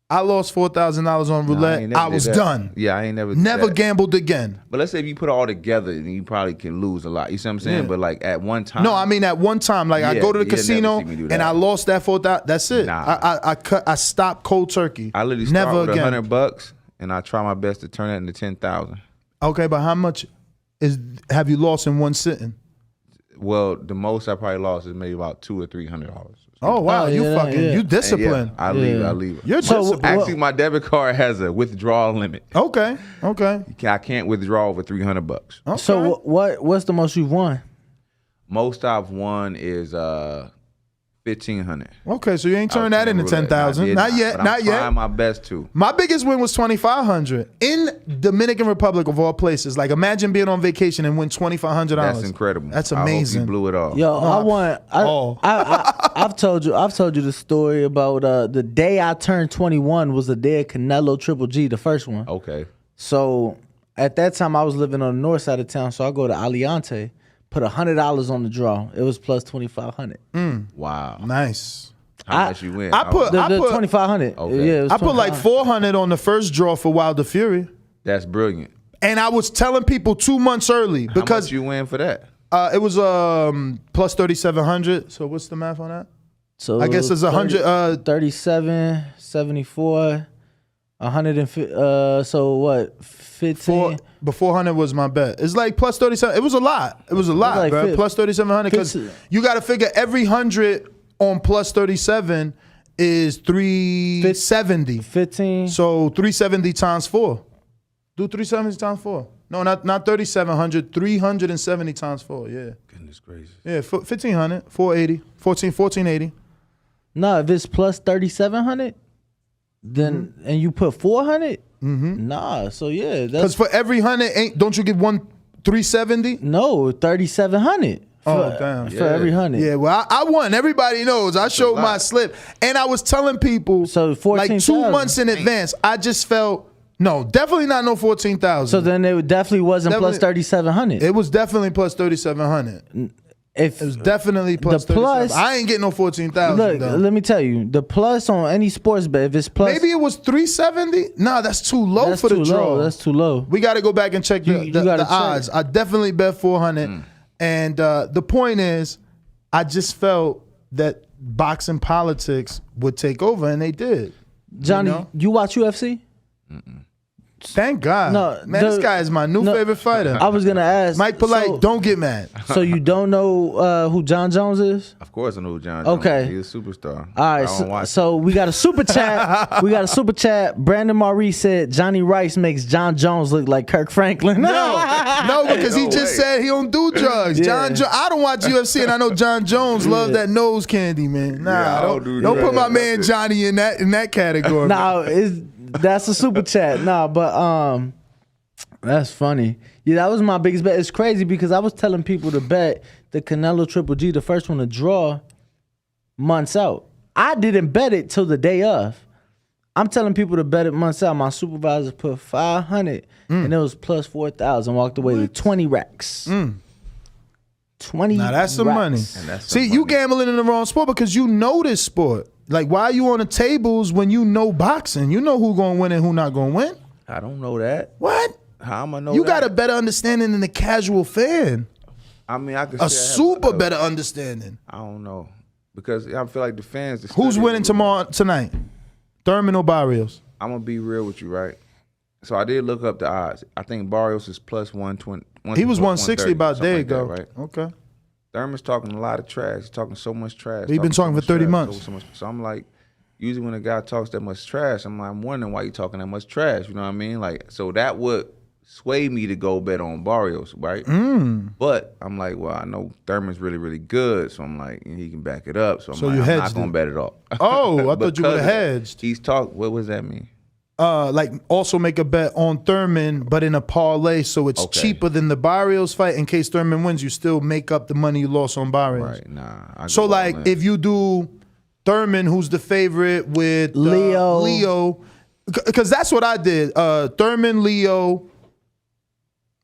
[SPEAKER 1] I lost $4,000 on roulette. I was done.
[SPEAKER 3] Yeah, I ain't never did
[SPEAKER 1] Never
[SPEAKER 3] that.
[SPEAKER 1] gambled again.
[SPEAKER 3] But let's say if you put it all together, then you probably can lose a lot. You see what I'm saying?
[SPEAKER 1] Yeah.
[SPEAKER 3] But like at one time.
[SPEAKER 1] No, I mean at one time, like I
[SPEAKER 3] Yeah,
[SPEAKER 1] go to the
[SPEAKER 3] you'll never
[SPEAKER 1] casino
[SPEAKER 3] see me do that.
[SPEAKER 1] and I lost that $4,000. That's it.
[SPEAKER 3] Nah.
[SPEAKER 1] I stopped cold turkey.
[SPEAKER 3] I literally
[SPEAKER 1] never
[SPEAKER 3] start with
[SPEAKER 1] again.
[SPEAKER 3] $100 and I try my best to turn that into 10,000.
[SPEAKER 1] Okay, but how much have you lost in one sitting?
[SPEAKER 3] Well, the most I probably lost is maybe about $200 or $300.
[SPEAKER 1] Oh wow, you disciplined.
[SPEAKER 3] I leave.
[SPEAKER 1] You're disciplined.
[SPEAKER 3] Actually, my debit card has a withdrawal limit.
[SPEAKER 1] Okay.
[SPEAKER 3] I can't withdraw over $300.
[SPEAKER 1] Okay.
[SPEAKER 2] So what's the most you've won?
[SPEAKER 3] Most I've won is $50 1,500.
[SPEAKER 1] Okay, so you ain't turned
[SPEAKER 3] I
[SPEAKER 1] that into
[SPEAKER 3] was playing
[SPEAKER 1] 10,000.
[SPEAKER 3] roulette.
[SPEAKER 1] Not yet.
[SPEAKER 3] But
[SPEAKER 1] Not
[SPEAKER 3] I'm
[SPEAKER 1] yet.
[SPEAKER 3] trying my best to.
[SPEAKER 1] My biggest win was 2,500 in Dominican Republic of all places. Like, imagine being on vacation and win $2,500.
[SPEAKER 3] That's incredible.
[SPEAKER 1] That's
[SPEAKER 3] I hope
[SPEAKER 1] amazing.
[SPEAKER 3] you blew it off.
[SPEAKER 2] Yo, I've told you the story about the day I turned 21 was the day of Canelo Triple G, the first one.
[SPEAKER 3] Okay.
[SPEAKER 2] So at that time I was living on the north side of town, so I go to Aliante, put $100 on the draw. It was plus 2,500.
[SPEAKER 3] Wow.
[SPEAKER 1] Nice.
[SPEAKER 3] How much you win?
[SPEAKER 1] I put
[SPEAKER 2] 2,500.
[SPEAKER 3] Okay.
[SPEAKER 2] Yeah, it was
[SPEAKER 1] I put like
[SPEAKER 2] 2,500.
[SPEAKER 1] 400 on the first draw for Wilder Fury,
[SPEAKER 3] That's brilliant.
[SPEAKER 1] and I was telling people 2 months early
[SPEAKER 3] How
[SPEAKER 1] because
[SPEAKER 3] much you win for that?
[SPEAKER 1] it was plus 3,700. So what's the math on that?
[SPEAKER 2] So
[SPEAKER 1] I guess it's 100.
[SPEAKER 2] 37, 74, 150. So what? 15.
[SPEAKER 1] But 400 was my bet. It's like plus 37. It was a lot. It was a lot,
[SPEAKER 2] like
[SPEAKER 1] bro. Plus 3,700 because
[SPEAKER 2] 50.
[SPEAKER 1] you got to figure every 100 on plus 37 is 370.
[SPEAKER 2] 15.
[SPEAKER 1] So 370 times 4. Do 370 times 4. No, not 3,700. 370 times 4. Yeah.
[SPEAKER 3] Goodness gracious.
[SPEAKER 1] Yeah, 1,500, 480, 1480.
[SPEAKER 2] No, if it's plus 3,700, then and you put 400. Nah, so yeah,
[SPEAKER 1] Because
[SPEAKER 2] that's
[SPEAKER 1] for every 100, don't you get one 370?
[SPEAKER 2] no 3,700.
[SPEAKER 1] Oh, damn.
[SPEAKER 2] For every 100.
[SPEAKER 1] Yeah, well, I won. Everybody knows. I showed my slip. And I was telling people,
[SPEAKER 2] So
[SPEAKER 1] like
[SPEAKER 2] 14,000.
[SPEAKER 1] 2 months in advance, I just felt, no, definitely not no 14,000.
[SPEAKER 2] So then it definitely wasn't plus
[SPEAKER 1] Definitely-
[SPEAKER 2] 3,700.
[SPEAKER 1] It was definitely plus 3,700.
[SPEAKER 2] If
[SPEAKER 1] It was definitely plus
[SPEAKER 2] The plus-
[SPEAKER 1] 37. I ain't getting no 14,000.
[SPEAKER 2] look,
[SPEAKER 1] though.
[SPEAKER 2] let me tell you, the plus on any sports bet, if it's plus,
[SPEAKER 1] Maybe it was 370? Nah, that's too low
[SPEAKER 2] that's
[SPEAKER 1] for the
[SPEAKER 2] too
[SPEAKER 1] draw.
[SPEAKER 2] low. That's too low.
[SPEAKER 1] We got to go back and check
[SPEAKER 2] You
[SPEAKER 1] the
[SPEAKER 2] gotta check.
[SPEAKER 1] odds. I definitely bet 400. And the point is, I just felt that boxing politics would take over, and they did.
[SPEAKER 2] Johnny,
[SPEAKER 1] know?
[SPEAKER 2] you watch UFC?
[SPEAKER 1] Thank God.
[SPEAKER 2] No,
[SPEAKER 1] Man, this guy is my new favorite fighter.
[SPEAKER 2] I was gonna ask
[SPEAKER 1] Mike Polite, don't get mad.
[SPEAKER 2] So you don't know who John Jones is?
[SPEAKER 3] Of course I know who John Jones
[SPEAKER 2] Okay.
[SPEAKER 3] is. He's a superstar.
[SPEAKER 2] All
[SPEAKER 3] I
[SPEAKER 2] right,
[SPEAKER 3] don't watch
[SPEAKER 2] so we got a super chat. Brandon Maurice said Jonnie Rice makes John Jones look like Kirk Franklin.
[SPEAKER 1] No, because he
[SPEAKER 3] No
[SPEAKER 1] just
[SPEAKER 3] way.
[SPEAKER 1] said he don't do drugs.
[SPEAKER 2] Yeah.
[SPEAKER 1] I don't watch UFC, and I know John Jones love that nose candy, man. Nah,
[SPEAKER 3] Yeah, I
[SPEAKER 1] don't
[SPEAKER 3] don't do
[SPEAKER 1] put
[SPEAKER 3] that.
[SPEAKER 1] my man Johnny in that category.
[SPEAKER 2] Nah, that's a super chat. Nah, but that's funny. Yeah, that was my biggest bet. It's crazy because I was telling people to bet the Canelo Triple G, the first one to draw, months out. I didn't bet it till the day of. I'm telling people to bet it months out. My supervisor put 500 and it was plus 4,000. Walked away with 20 racks. 20
[SPEAKER 1] Now that's some
[SPEAKER 2] racks.
[SPEAKER 1] money.
[SPEAKER 3] And that's some
[SPEAKER 1] See, you
[SPEAKER 3] money.
[SPEAKER 1] gambling in the wrong sport because you know this sport. Like, why are you on the tables when you know boxing? You know who gonna win and who not gonna win.
[SPEAKER 3] I don't know that.
[SPEAKER 1] What?
[SPEAKER 3] How am I know
[SPEAKER 1] You
[SPEAKER 3] that?
[SPEAKER 1] got a better understanding than the casual fan.
[SPEAKER 3] I mean, I could
[SPEAKER 1] A
[SPEAKER 3] say I have
[SPEAKER 1] super better understanding.
[SPEAKER 3] I don't know. Because I feel like the fans.
[SPEAKER 1] Who's winning tonight? Thurman or Barrios?
[SPEAKER 3] I'm gonna be real with you, right? So I did look up the odds. I think Barrios is plus 120.
[SPEAKER 1] He was 160 about a day
[SPEAKER 3] like that,
[SPEAKER 1] ago.
[SPEAKER 3] right?
[SPEAKER 1] Okay.
[SPEAKER 3] Thurman's talking a lot of trash. He's talking so much trash.
[SPEAKER 1] He been
[SPEAKER 3] so
[SPEAKER 1] talking for
[SPEAKER 3] much
[SPEAKER 1] 30
[SPEAKER 3] trash,
[SPEAKER 1] months.
[SPEAKER 3] So I'm like, usually when a guy talks that much trash, I'm wondering why you talking that much trash. You know what I mean? Like, so that would sway me to go bet on Barrios, right? But I'm like, well, I know Thurman's really, really good, so I'm like, he can back it up. So I'm
[SPEAKER 1] So
[SPEAKER 3] like,
[SPEAKER 1] you
[SPEAKER 3] I'm
[SPEAKER 1] hedged
[SPEAKER 3] not gonna
[SPEAKER 1] it.
[SPEAKER 3] bet it all.
[SPEAKER 1] Oh, I thought you
[SPEAKER 3] Because
[SPEAKER 1] would've
[SPEAKER 3] of that.
[SPEAKER 1] hedged.
[SPEAKER 3] He's talk. What does that mean?
[SPEAKER 1] Like also make a bet on Thurman, but in a parlay, so it's
[SPEAKER 3] Okay.
[SPEAKER 1] cheaper than the Barrios fight. In case Thurman wins, you still make up the money you lost on Barrios.
[SPEAKER 3] Right? Nah. I
[SPEAKER 1] So
[SPEAKER 3] go all
[SPEAKER 1] like,
[SPEAKER 3] in.
[SPEAKER 1] if you do Thurman, who's the favorite with
[SPEAKER 2] Leo,
[SPEAKER 1] because that's what I did. Thurman, Leo.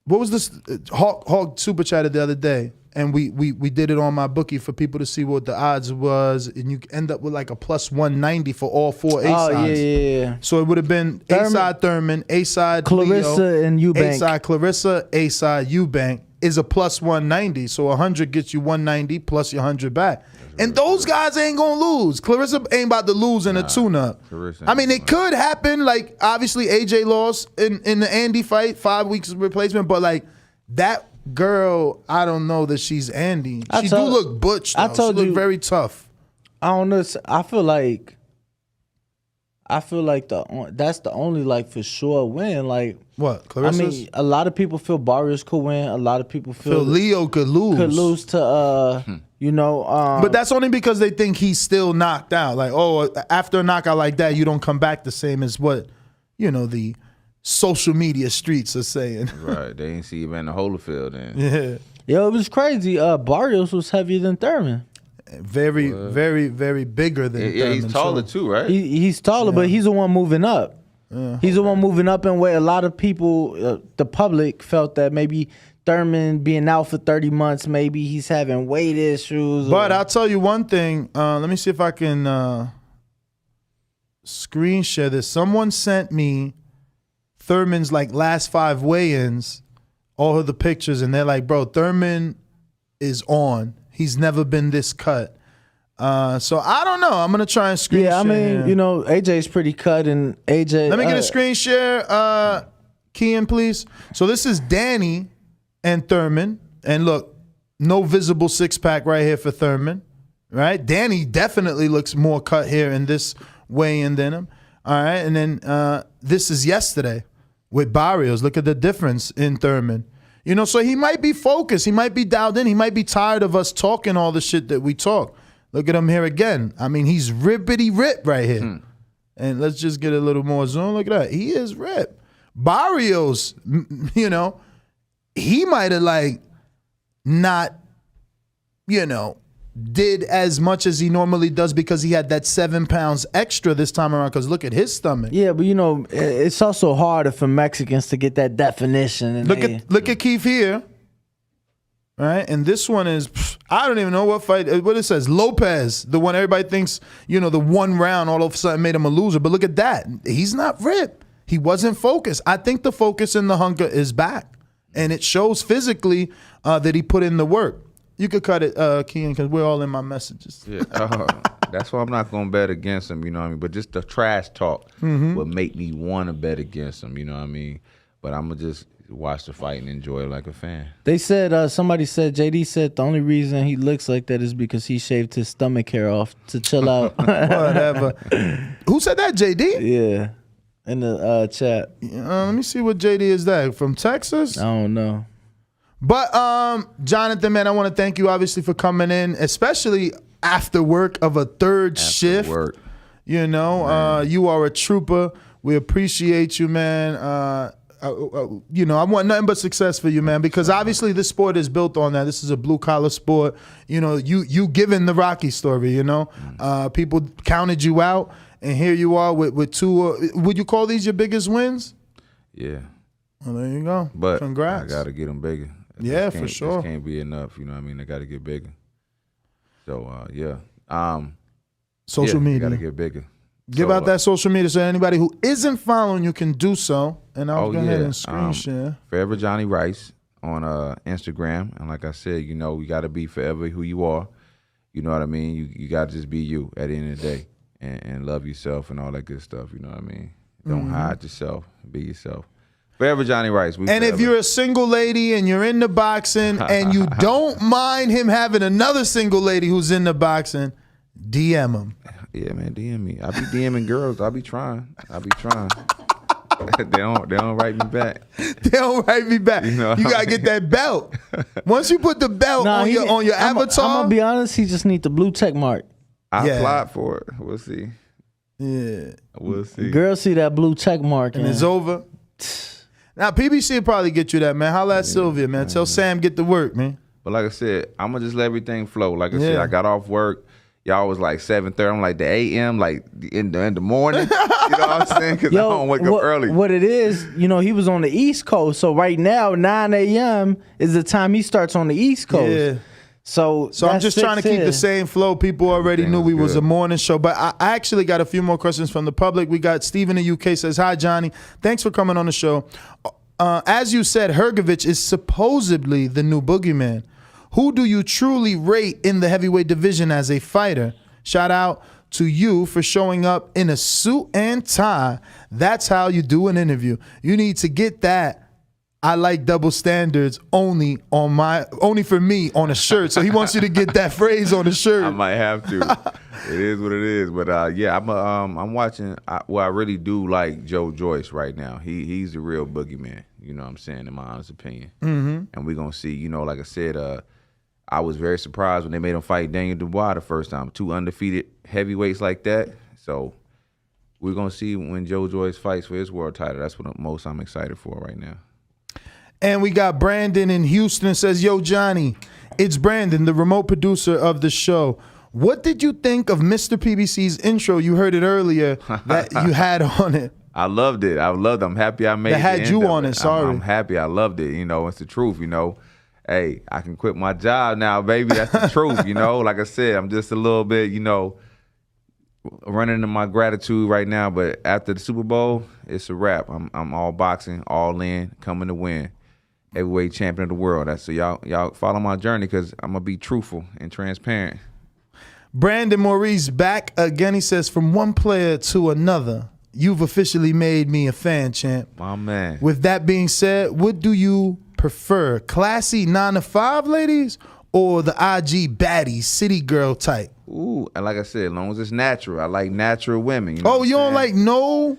[SPEAKER 1] What was this? Hawk super chatted the other day, and we did it on my bookie for people to see what the odds was, and you end up with like a plus 190 for all four A
[SPEAKER 2] Oh,
[SPEAKER 1] sides.
[SPEAKER 2] yeah.
[SPEAKER 1] So it would have been A side Thurman, A side
[SPEAKER 2] Clarissa
[SPEAKER 1] Leo,
[SPEAKER 2] and Eubank.
[SPEAKER 1] A side Clarissa, A side Eubank is a plus 190. So 100 gets you 190 plus your 100 back. And those guys ain't gonna lose. Clarissa ain't about to lose in a tune-up.
[SPEAKER 3] Clarissa
[SPEAKER 1] I mean,
[SPEAKER 3] ain't
[SPEAKER 1] it could happen. Like obviously, AJ lost in the Andy fight, 5 weeks of replacement. But like that girl, I don't know that she's Andy. She do look butch. Though.
[SPEAKER 2] I told
[SPEAKER 1] she look
[SPEAKER 2] you-
[SPEAKER 1] very tough.
[SPEAKER 2] I don't know. I feel like I feel like that's the only like for sure win. Like
[SPEAKER 1] What, Clarissa's?
[SPEAKER 2] I mean, a lot of people feel Barrios could win. A lot of people feel
[SPEAKER 1] Leo could lose.
[SPEAKER 2] Could lose to you know.
[SPEAKER 1] But that's only because they think he's still knocked out. Like, oh, after a knockout like that, you don't come back the same as what, you know, the social media streets are saying.
[SPEAKER 3] Right. They ain't see him in the Holyfield then.
[SPEAKER 1] Yeah.
[SPEAKER 2] Yo, it was crazy. Barrios was heavier than Thurman.
[SPEAKER 1] Very, very, very bigger than
[SPEAKER 3] Yeah, he's
[SPEAKER 1] Thurman,
[SPEAKER 3] taller
[SPEAKER 1] so.
[SPEAKER 3] too, right?
[SPEAKER 2] He's taller, but he's the one moving up. He's the one moving up in where a lot of people, the public, felt that maybe Thurman being out for 30 months, maybe he's having weight issues.
[SPEAKER 1] But I'll tell you one thing. Let me see if I can screen share this. Someone sent me Thurman's like last 5 weigh-ins, all of the pictures, and they're like, bro, Thurman is on. He's never been this cut. So I don't know. I'm gonna try and screen share.
[SPEAKER 2] yeah, I mean, you know, AJ's pretty cut, and AJ.
[SPEAKER 1] Let me get a screen share, Kian, please. So this is Danny and Thurman. And look, no visible six-pack right here for Thurman. Right? Danny definitely looks more cut here in this weigh-in than him. All right, and then this is yesterday with Barrios. Look at the difference in Thurman. You know, so he might be focused. He might be dialed in. He might be tired of us talking all the shit that we talk. Look at him here again. I mean, he's rippity-rip right here. And let's just get a little more zoom. Look at that. He is rip. Barrios, you know, he might have, like, not, you know, did as much as he normally does because he had that 7 pounds extra this time around, because look at his stomach.
[SPEAKER 2] Yeah, but you know, it's also harder for Mexicans to get that definition. And
[SPEAKER 1] Look at Keith here. Right? And this one is, I don't even know what fight, what it says. Lopez, the one everybody thinks, you know, the one round all of a sudden made him a loser. But look at that. He's not ripped. He wasn't focused. I think the focus and the hunger is back. And it shows physically that he put in the work. You could cut it, Kian, because we're all in my messages.
[SPEAKER 3] Yeah, that's why I'm not gonna bet against him. You know what I mean? But just the trash talk would make me want to bet against him. You know what I mean? But I'm gonna just watch the fight and enjoy it like a fan.
[SPEAKER 2] They said somebody said JD said the only reason he looks like that is because he shaved his stomach hair off to chill out.
[SPEAKER 1] Whatever. Who said that? JD?
[SPEAKER 2] Yeah, in the chat.
[SPEAKER 1] Let me see what JD is that from Texas.
[SPEAKER 2] I don't know.
[SPEAKER 1] But Jonathan, man, I want to thank you obviously for coming in, especially after work of a third shift.
[SPEAKER 3] Work.
[SPEAKER 1] You know, you are a trooper. We appreciate you, man. You know, I want nothing but success for you, man, because obviously this sport is built on that. This is a blue collar sport. You know, you given the Rocky story, you know. People counted you out, and here you are with 2, would you call these your biggest wins?
[SPEAKER 3] Yeah.
[SPEAKER 1] Well, there you go.
[SPEAKER 3] But
[SPEAKER 1] congrats.
[SPEAKER 3] I got to get them bigger.
[SPEAKER 1] Yeah, for sure.
[SPEAKER 3] This can't be enough. You know what I mean? I got to get bigger. So, yeah.
[SPEAKER 1] Social media.
[SPEAKER 3] Got to get bigger.
[SPEAKER 1] Give out that social media so anybody who isn't following you can do so. And I'll go ahead and screen share.
[SPEAKER 3] Forever Jonnie Rice on Instagram. And like I said, you know, you got to be forever who you are. You know what I mean? You got to just be you at the end of the day and love yourself and all that good stuff. You know what I mean? Don't hide yourself. Be yourself. Forever Jonnie Rice.
[SPEAKER 1] And if you're a single lady and you're into boxing and you don't mind him having another single lady who's into boxing, DM him.
[SPEAKER 3] Yeah, man, DM me. I be DMing girls. I be trying. they don't write me back.
[SPEAKER 1] They don't write me back. You gotta get that belt. Once you put the belt on your avatar.
[SPEAKER 2] I'm gonna be honest. He just need the blue check mark.
[SPEAKER 3] I applied for it. We'll see.
[SPEAKER 1] Yeah,
[SPEAKER 3] we'll see.
[SPEAKER 2] Girls see that blue check mark
[SPEAKER 1] and it's over. Now PBC will probably get you that, man. Holla at Sylvia, man. Tell Sam get to work, man.
[SPEAKER 3] But like I said, I'm gonna just let everything flow. Like I said, I got off work. Y'all was like 7:30. I'm like the AM, like in the morning. You know what I'm saying? Because I don't wake up early.
[SPEAKER 2] What it is, you know, he was on the East Coast. So right now, 9 a.m. is the time he starts on the East Coast.
[SPEAKER 1] Yeah.
[SPEAKER 2] So
[SPEAKER 1] I'm just trying to keep the same flow. People already knew we was a morning show. But I actually got a few more questions from the public. We got Steve in the UK says, hi, Johnny. Thanks for coming on the show. As you said, Hrgovic is supposedly the new boogeyman. Who do you truly rate in the heavyweight division as a fighter? Shout out to you for showing up in a suit and tie. That's how you do an interview. You need to get that. I like double standards only for me on a shirt. So he wants you to get that phrase on a shirt.
[SPEAKER 3] I might have to. It is what it is. But yeah, I'm watching. I really do like Joe Joyce right now. He's the real boogeyman. You know what I'm saying, in my honest opinion. Mm-hmm. And we're gonna see. You know, like I said, I was very surprised when they made him fight Daniel Dubois the first time. 2 undefeated heavyweights like that. So we're gonna see when Joe Joyce fights for his world title. That's what most I'm excited for right now.
[SPEAKER 1] And we got Brandon in Houston says, "Yo, Johnny, it's Brandon, the remote producer of the show. What did you think of Mr. PBC's intro? You heard it earlier that you had on it."
[SPEAKER 3] I loved it. I'm happy I made it.
[SPEAKER 1] That had you on it, sorry.
[SPEAKER 3] I'm happy. I loved it. You know, it's the truth, you know. Hey, I can quit my job now, baby. That's the truth, you know. Like I said, I'm just a little bit, you know, running into my gratitude right now. But after the Super Bowl, it's a wrap. I'm all boxing, all in, coming to win. Heavyweight champion of the world. So y'all follow my journey because I'm going to be truthful and transparent.
[SPEAKER 1] Brandon Maurice back again. He says, "From one player to another, you've officially made me a fan, champ."
[SPEAKER 3] My man.
[SPEAKER 1] With that being said, what do you prefer? Classy 9 to 5 ladies or the IG baddie city girl type?
[SPEAKER 3] Ooh, and like I said, as long as it's natural. I like natural women. You know
[SPEAKER 1] You don't like no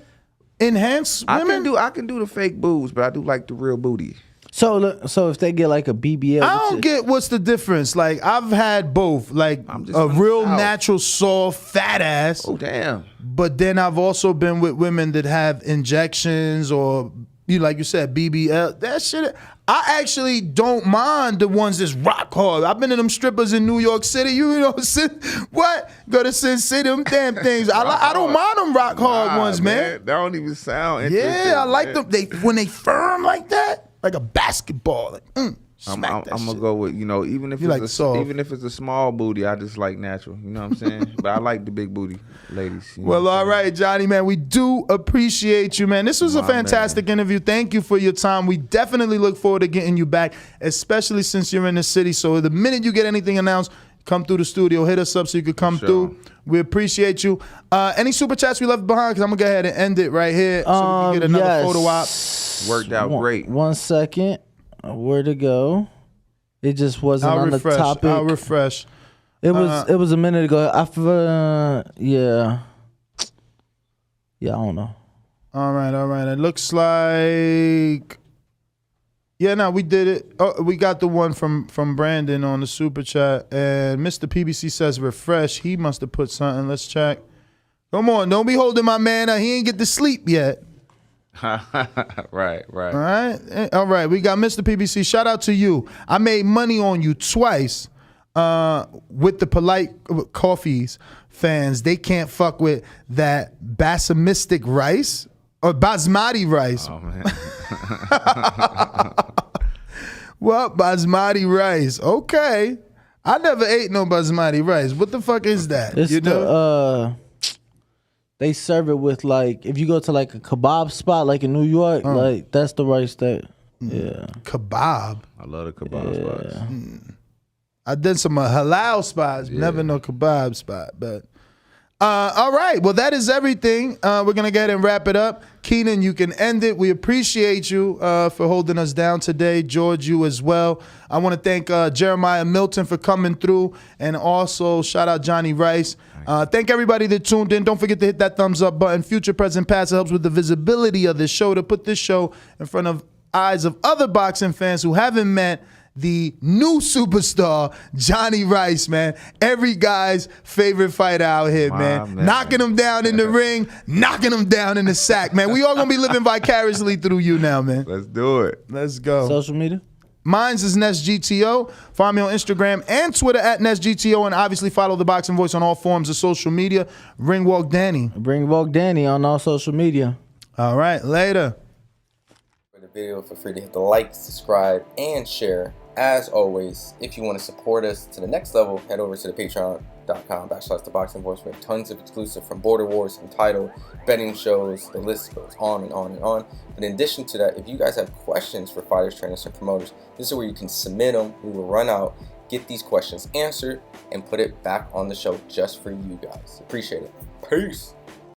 [SPEAKER 1] enhanced women?
[SPEAKER 3] I can do the fake boobs, but I do like the real booty.
[SPEAKER 2] So if they get like a BBL,
[SPEAKER 1] I don't get what's the difference. Like, I've had both. Like, a real natural, soft, fat ass.
[SPEAKER 3] Oh, damn.
[SPEAKER 1] But then I've also been with women that have injections or, like you said, BBL. That shit, I actually don't mind the ones that's rock hard. I've been to them strippers in New York City. You know, what? Go to Sin City, them damn things. I don't mind them rock hard ones, man.
[SPEAKER 3] That don't even sound interesting.
[SPEAKER 1] Yeah, I like them. When they firm like that. Like a basketball, like
[SPEAKER 3] I'm gonna go with, you know, even if it's a small booty, I just like natural. You know what I'm saying? But I like the big booty ladies.
[SPEAKER 1] Well, all right, Johnny, man, we do appreciate you, man. This was a fantastic interview. Thank you for your time. We definitely look forward to getting you back, especially since you're in the city. So the minute you get anything announced, come through the studio, hit us up so you could come through. We appreciate you. Any super chats we left behind? Because I'm gonna go ahead and end it right here so we can get another photo op.
[SPEAKER 3] Worked out great.
[SPEAKER 2] 1 second. Where'd it go? It just wasn't on the topic.
[SPEAKER 1] I'll refresh.
[SPEAKER 2] It was a minute ago. Yeah, I don't know.
[SPEAKER 1] All right. It looks like. Yeah, no, we did it. Oh, we got the one from Brandon on the super chat, and Mr. PBC says refresh. He must have put something. Let's check. Come on, don't be holding my man up. He ain't get to sleep yet.
[SPEAKER 3] Right.
[SPEAKER 1] All right. We got Mr. PBC. Shout out to you. I made money on you twice with the polite coffees fans. They can't fuck with that basmati rice or basmati rice.
[SPEAKER 3] Oh, man.
[SPEAKER 1] Well, basmati rice. Okay. I never ate no basmati rice. What the fuck is that?
[SPEAKER 2] It's they serve it with, like, if you go to like a kebab spot like in New York, like that's the rice that
[SPEAKER 1] kebab.
[SPEAKER 3] I love the kebab spots.
[SPEAKER 1] I did some halal spots, never no kebab spot. But all right, well, that is everything. We're gonna go ahead and wrap it up. Keenan, you can end it. We appreciate you for holding us down today. George, you as well. I want to thank Jeremiah Milton for coming through, and also shout out Jonnie Rice. Thank everybody that tuned in. Don't forget to hit that thumbs up button. Future, present, past. It helps with the visibility of this show, to put this show in front of eyes of other boxing fans who haven't met the new superstar, Jonnie Rice, man. Every guy's favorite fighter out here, man. Knocking him down in the ring, knocking him down in the sack, man. We all gonna be living vicariously through you now, man.
[SPEAKER 3] Let's do it.
[SPEAKER 1] Let's go.
[SPEAKER 2] Social media?
[SPEAKER 1] Mine's is NestGTO. Find me on Instagram and Twitter at NestGTO, and obviously follow The Boxing Voice on all forms of social media. Ringwalk Danny.
[SPEAKER 2] Ringwalk Danny on all social media.
[SPEAKER 1] All right, later.
[SPEAKER 6] For the video, feel free to hit the like, subscribe, and share. As always, if you want to support us to the next level, head over to the patreon.com/ThaBoxingVoice. We have tons of exclusive, from Border Wars, Entitled, betting shows. The list goes on and on and on. But in addition to that, if you guys have questions for fighters, trainers, and promoters, this is where you can submit them. We will run out, get these questions answered, and put it back on the show just for you guys. Appreciate it. Peace.